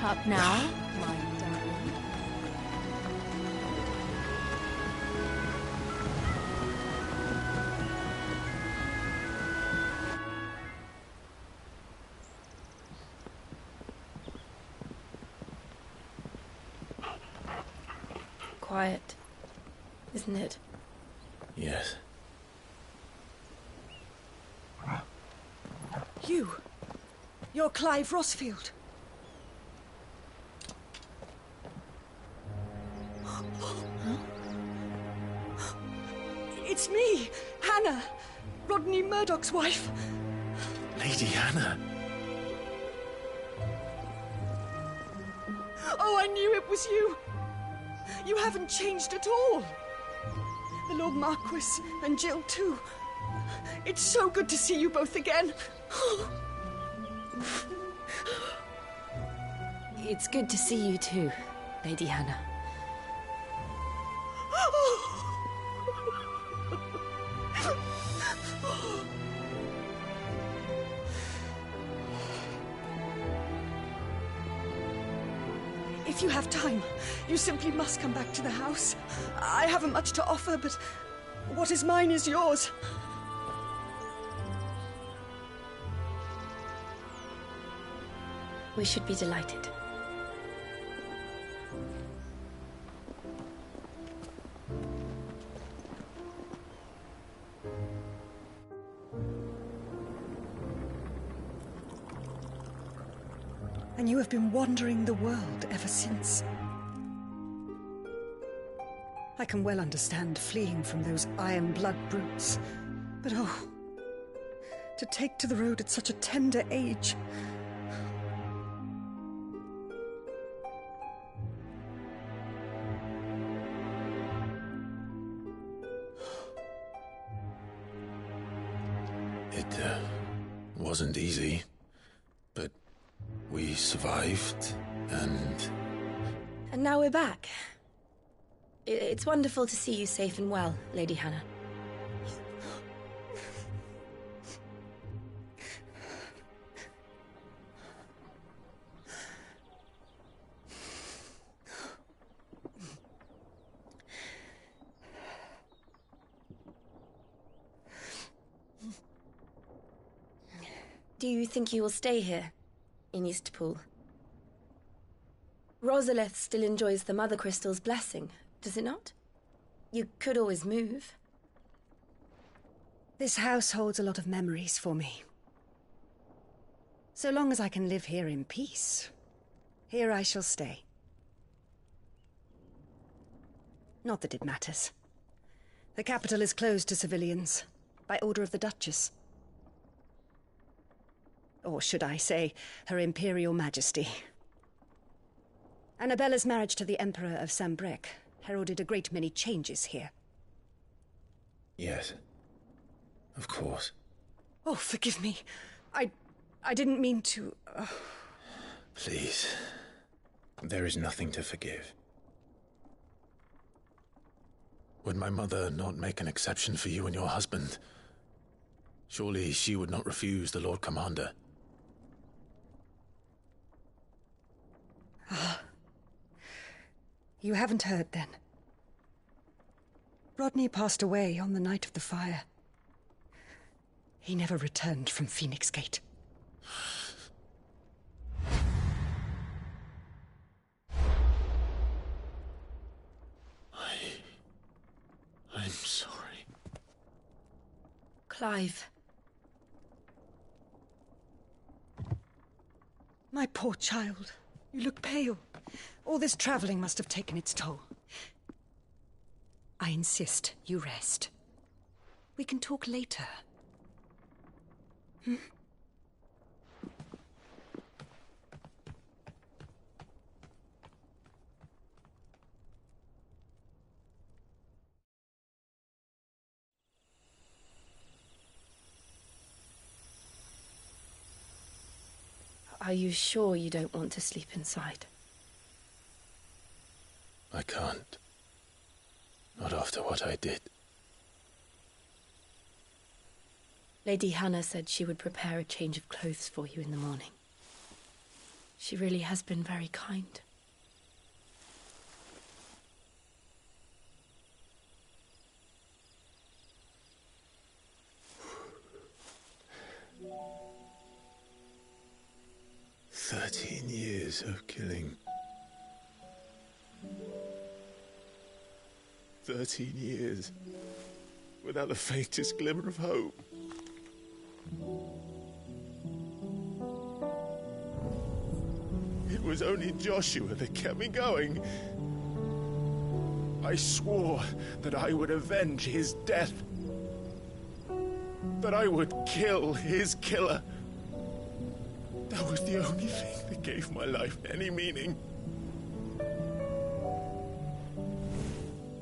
Speaker 1: Up now, my darling. Quiet, isn't it?
Speaker 2: Yes.
Speaker 15: You're Clive Rossfield. It's me, Hannah, Rodney Murdoch's wife.
Speaker 2: Lady Hannah.
Speaker 15: Oh, I knew it was you. You haven't changed at all. The Lord Marquis and Jill too. It's so good to see you both again.
Speaker 1: It's good to see you too, Lady Hannah.
Speaker 15: If you have time, you simply must come back to the house. I haven't much to offer, but what is mine is yours.
Speaker 1: We should be delighted.
Speaker 15: And you have been wandering the world ever since. I can well understand fleeing from those iron blood brutes. But oh, to take to the road at such a tender age.
Speaker 2: It wasn't easy, but we survived, and...
Speaker 1: And now we're back. It's wonderful to see you safe and well, Lady Hannah. Do you think you will stay here, in Eastpool? Rosalith still enjoys the Mother Crystal's blessing, does it not? You could always move.
Speaker 15: This house holds a lot of memories for me. So long as I can live here in peace, here I shall stay. Not that it matters. The capital is closed to civilians, by order of the Duchess. Or should I say, Her Imperial Majesty. Annabella's marriage to the Emperor of Sambrec heralded a great many changes here.
Speaker 2: Yes. Of course.
Speaker 15: Oh, forgive me. I didn't mean to...
Speaker 2: Please. There is nothing to forgive. Would my mother not make an exception for you and your husband? Surely she would not refuse the Lord Commander.
Speaker 15: You haven't heard, then. Rodney passed away on the night of the fire. He never returned from Phoenix Gate.
Speaker 2: I'm sorry.
Speaker 1: Clive.
Speaker 15: My poor child. You look pale. All this traveling must have taken its toll. I insist you rest. We can talk later. Hmm?
Speaker 1: Are you sure you don't want to sleep inside?
Speaker 2: I can't. Not after what I did.
Speaker 1: Lady Hannah said she would prepare a change of clothes for you in the morning.
Speaker 6: She really has been very kind.
Speaker 2: Years of killing. 13 years without the faintest glimmer of hope. It was only Joshua that kept me going. I swore that I would avenge his death. That I would kill his killer. That was the only thing that gave my life any meaning.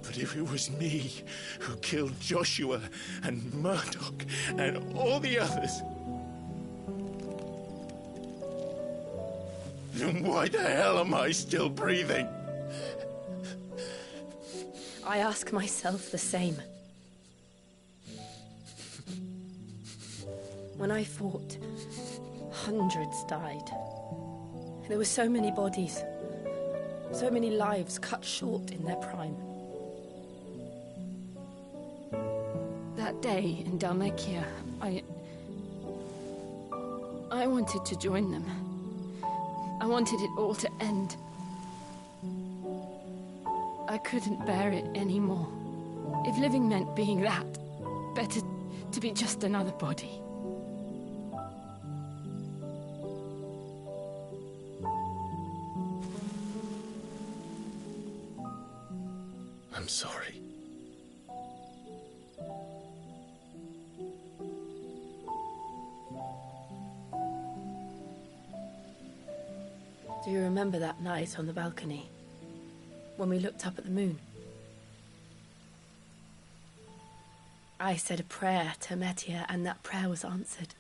Speaker 2: But if it was me who killed Joshua and Murdoch and all the others, then why the hell am I still breathing?
Speaker 6: I ask myself the same. When I fought, hundreds died. There were so many bodies, so many lives cut short in their prime. That day in Dalmekia, I wanted to join them. I wanted it all to end. I couldn't bear it anymore. If living meant being that, better to be just another body.
Speaker 2: I'm sorry.
Speaker 6: Do you remember that night on the balcony, when we looked up at the moon? I said a prayer to Metia, and that prayer was answered.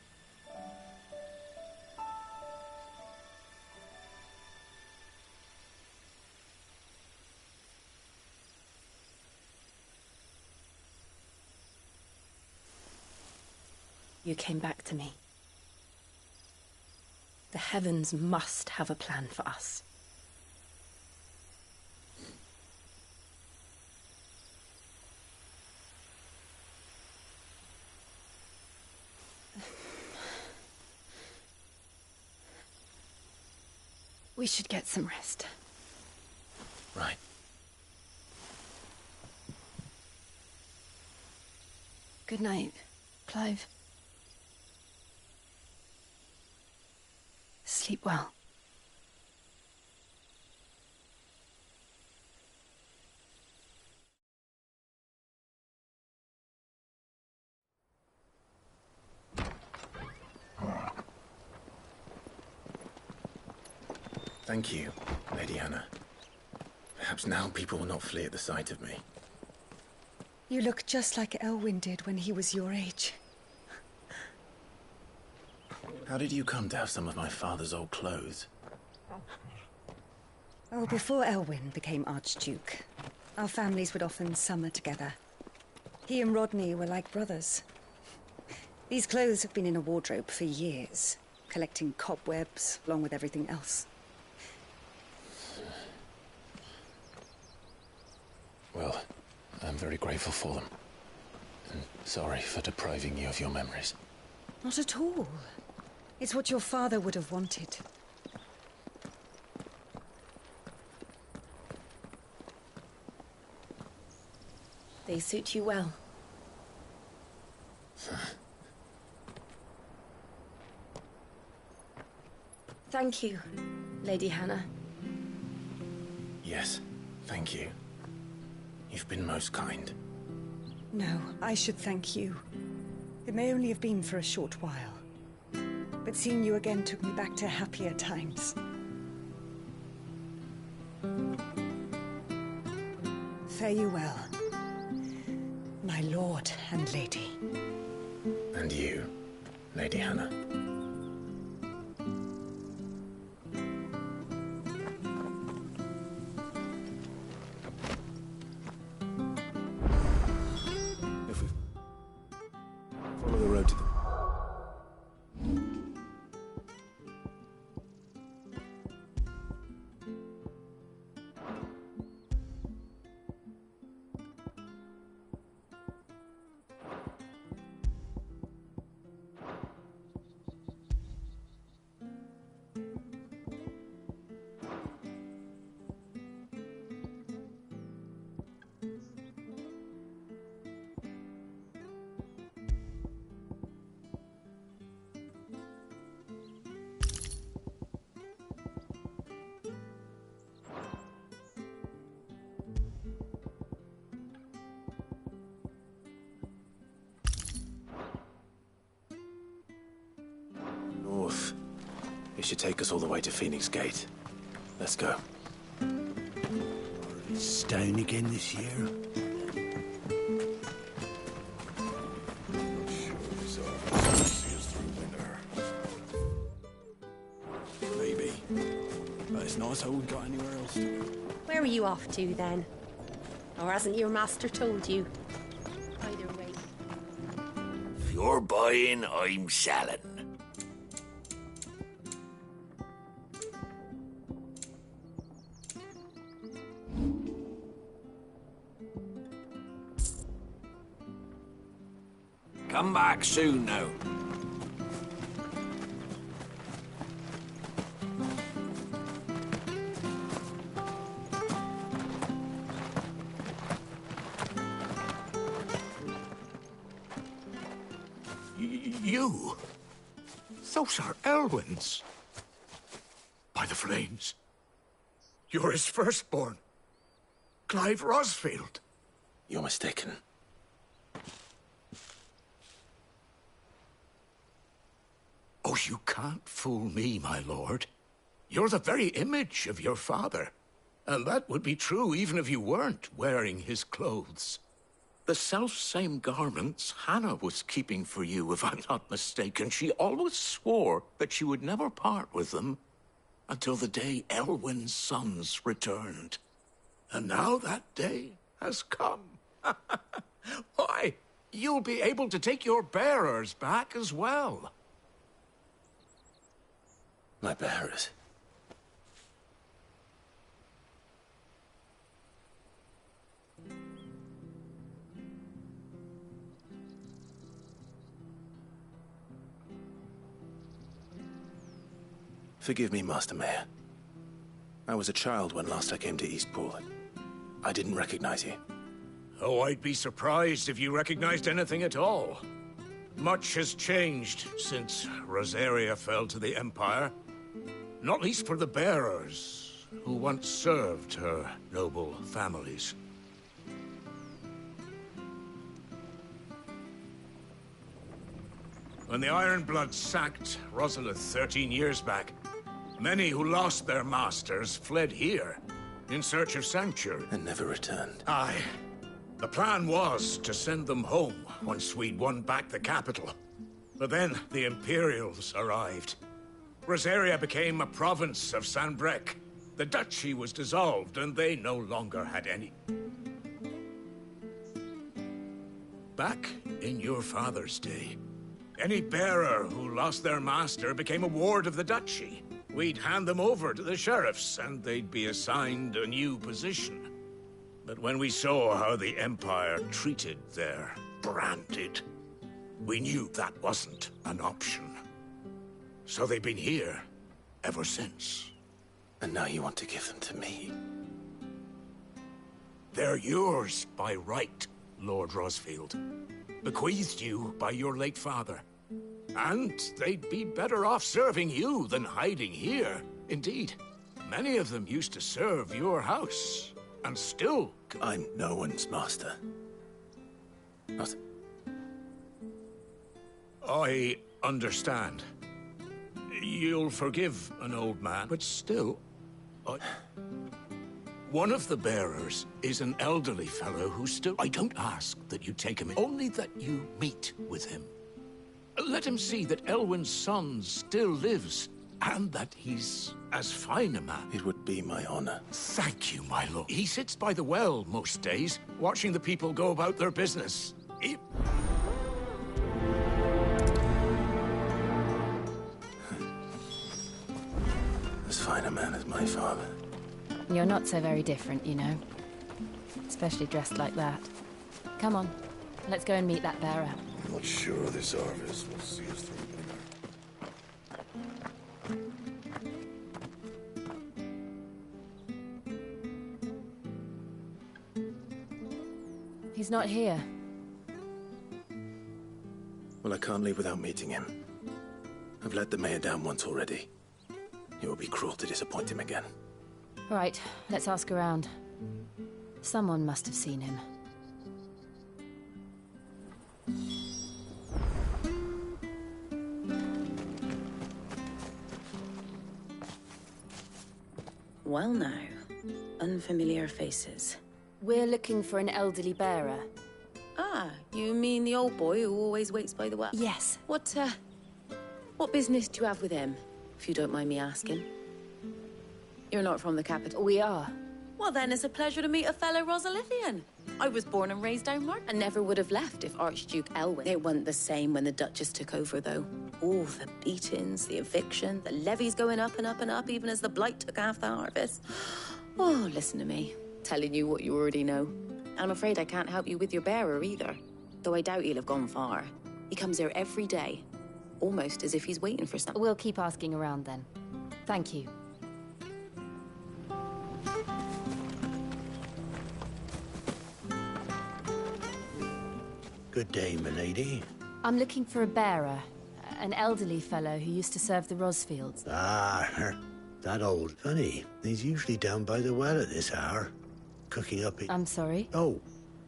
Speaker 6: You came back to me. The heavens must have a plan for us. We should get some rest.
Speaker 2: Right.
Speaker 6: Good night, Clive. Sleep well.
Speaker 2: Thank you, Lady Hannah. Perhaps now people will not flee at the sight of me.
Speaker 15: You look just like Elwyn did when he was your age.
Speaker 2: How did you come to have some of my father's old clothes?
Speaker 15: Oh, before Elwyn became Archduke, our families would often summer together. He and Rodney were like brothers. These clothes have been in a wardrobe for years, collecting cobwebs along with everything else.
Speaker 2: Well, I'm very grateful for them. And sorry for depriving you of your memories.
Speaker 15: Not at all. It's what your father would have wanted.
Speaker 6: They suit you well. Thank you, Lady Hannah.
Speaker 2: Yes, thank you. You've been most kind.
Speaker 15: No, I should thank you. It may only have been for a short while, but seeing you again took me back to happier times. Fare you well, my lord and lady.
Speaker 2: And you, Lady Hannah.
Speaker 3: Follow the road to the...
Speaker 2: should take us all the way to Phoenix Gate. Let's go.
Speaker 3: It's down again this year.
Speaker 13: Maybe. But it's not as though we've got anywhere else to go.
Speaker 16: Where are you off to, then? Or hasn't your master told you? Either way.
Speaker 14: If you're buying, I'm selling. Come back soon now.
Speaker 17: You? Those are Elwyn's. By the flames. You're his firstborn. Clive Rosfield.
Speaker 2: You're mistaken.
Speaker 17: Oh, you can't fool me, my lord. You're the very image of your father. And that would be true even if you weren't wearing his clothes. The self-same garments Hannah was keeping for you, if I'm not mistaken. She always swore that she would never part with them until the day Elwyn's sons returned. And now that day has come. Why, you'll be able to take your bearers back as well.
Speaker 2: My bearers? Forgive me, Master Mayor. I was a child when last I came to Eastpool. I didn't recognize you.
Speaker 17: Oh, I'd be surprised if you recognized anything at all. Much has changed since Rosaria fell to the Empire. Not least for the bearers, who once served her noble families. When the Ironbloods sacked Rosalith 13 years back, many who lost their masters fled here, in search of sanctuary.
Speaker 2: And never returned.
Speaker 17: Aye. The plan was to send them home once we'd won back the capital. But then the Imperials arrived. Rosaria became a province of Sanbreque. The duchy was dissolved, and they no longer had any. Back in your father's day, any bearer who lost their master became a ward of the duchy. We'd hand them over to the sheriffs, and they'd be assigned a new position. But when we saw how the Empire treated their branded, we knew that wasn't an option. So they've been here ever since.
Speaker 2: And now you want to give them to me?
Speaker 17: They're yours by right, Lord Rosfield. Bequeathed you by your late father. And they'd be better off serving you than hiding here. Indeed, many of them used to serve your house, and still...
Speaker 2: I'm no one's master. Not...
Speaker 17: I understand. You'll forgive an old man, but still... One of the bearers is an elderly fellow who still... I don't ask that you take him in, only that you meet with him. Let him see that Elwyn's son still lives, and that he's as fine a man.
Speaker 2: It would be my honor.
Speaker 17: Thank you, my lord. He sits by the well most days, watching the people go about their business.
Speaker 2: As fine a man as my father.
Speaker 1: You're not so very different, you know. Especially dressed like that. Come on, let's go and meet that bearer.
Speaker 3: I'm not sure this harvest will see us through winter.
Speaker 1: He's not here.
Speaker 2: Well, I can't leave without meeting him. I've let the mayor down once already. It would be cruel to disappoint him again.
Speaker 1: Right, let's ask around. Someone must have seen him.
Speaker 18: Well now, unfamiliar faces.
Speaker 1: We're looking for an elderly bearer.
Speaker 18: Ah, you mean the old boy who always waits by the well?
Speaker 1: Yes.
Speaker 18: What business do you have with him, if you don't mind me asking? You're not from the capital?
Speaker 1: We are.
Speaker 18: Well then, it's a pleasure to meet a fellow Rosalithian. I was born and raised down north, and never would have left if Archduke Elwin. It wasn't the same when the Duchess took over, though. Oh, the beatings, the eviction, the levies going up and up and up, even as the blight took half the harvest. Oh, listen to me, telling you what you already know. And I'm afraid I can't help you with your bearer either, though I doubt he'll have gone far. He comes here every day, almost as if he's waiting for something.
Speaker 1: We'll keep asking around then. Thank you.
Speaker 19: Good day, milady.
Speaker 1: I'm looking for a bearer. An elderly fellow who used to serve the Rosfields.
Speaker 19: Ah, that old. Funny, he's usually down by the well at this hour, cooking up
Speaker 1: I'm sorry?
Speaker 19: Oh,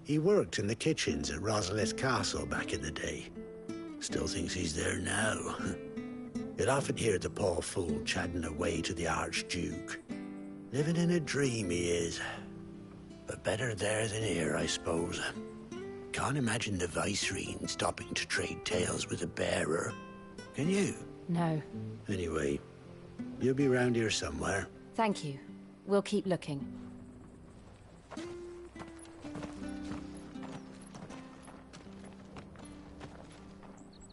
Speaker 19: he worked in the kitchens at Rosalith Castle back in the day. Still thinks he's there now. You'd often hear the poor fool chatting away to the Archduke. Living in a dream he is. But better there than here, I suppose. Can't imagine the Vicereine stopping to trade tales with a bearer. Can you?
Speaker 1: No.
Speaker 19: Anyway, you'll be round here somewhere.
Speaker 1: Thank you. We'll keep looking.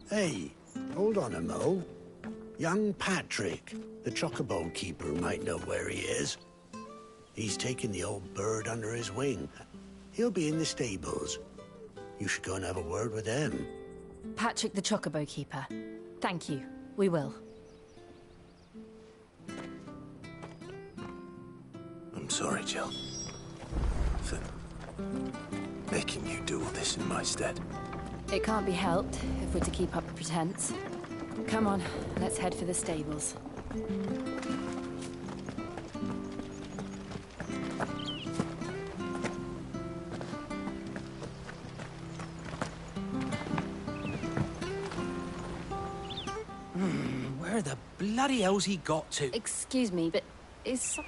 Speaker 19: Hey, hold on a mo. Young Patrick, the chocobo keeper, might know where he is. He's taken the old bird under his wing. He'll be in the stables. You should go and have a word with them.
Speaker 1: Patrick the chocobo keeper. Thank you. We will.
Speaker 2: I'm sorry, Jill. For making you do all this in my stead.
Speaker 1: It can't be helped if we're to keep up a pretense. Come on, let's head for the stables.
Speaker 11: Where the bloody hell's he got to?
Speaker 1: Excuse me, but is...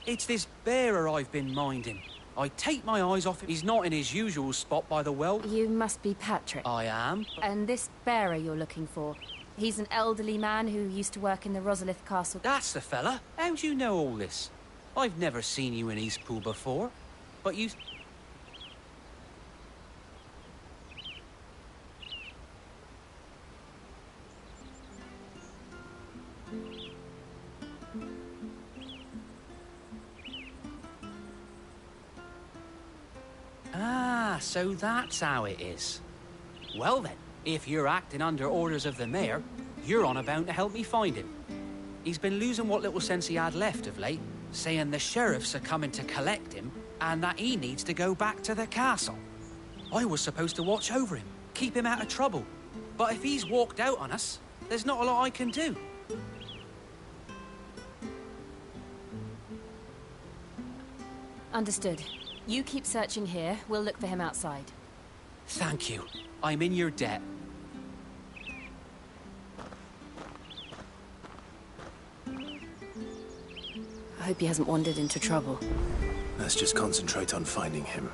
Speaker 11: It's this bearer I've been minding. I take my eyes off him. He's not in his usual spot by the well.
Speaker 1: You must be Patrick.
Speaker 11: I am.
Speaker 1: And this bearer you're looking for, he's an elderly man who used to work in the Rosalith Castle.
Speaker 11: That's the fella. How'd you know all this? I've never seen you in Eastpool before, but you... Ah, so that's how it is. Well then, if you're acting under orders of the mayor, you're on about to help me find him. He's been losing what little sense he had left of late, saying the sheriffs are coming to collect him and that he needs to go back to the castle. I was supposed to watch over him, keep him out of trouble. But if he's walked out on us, there's not a lot I can do.
Speaker 1: Understood. You keep searching here. We'll look for him outside.
Speaker 11: Thank you. I'm in your debt.
Speaker 1: I hope he hasn't wandered into trouble.
Speaker 2: Let's just concentrate on finding him.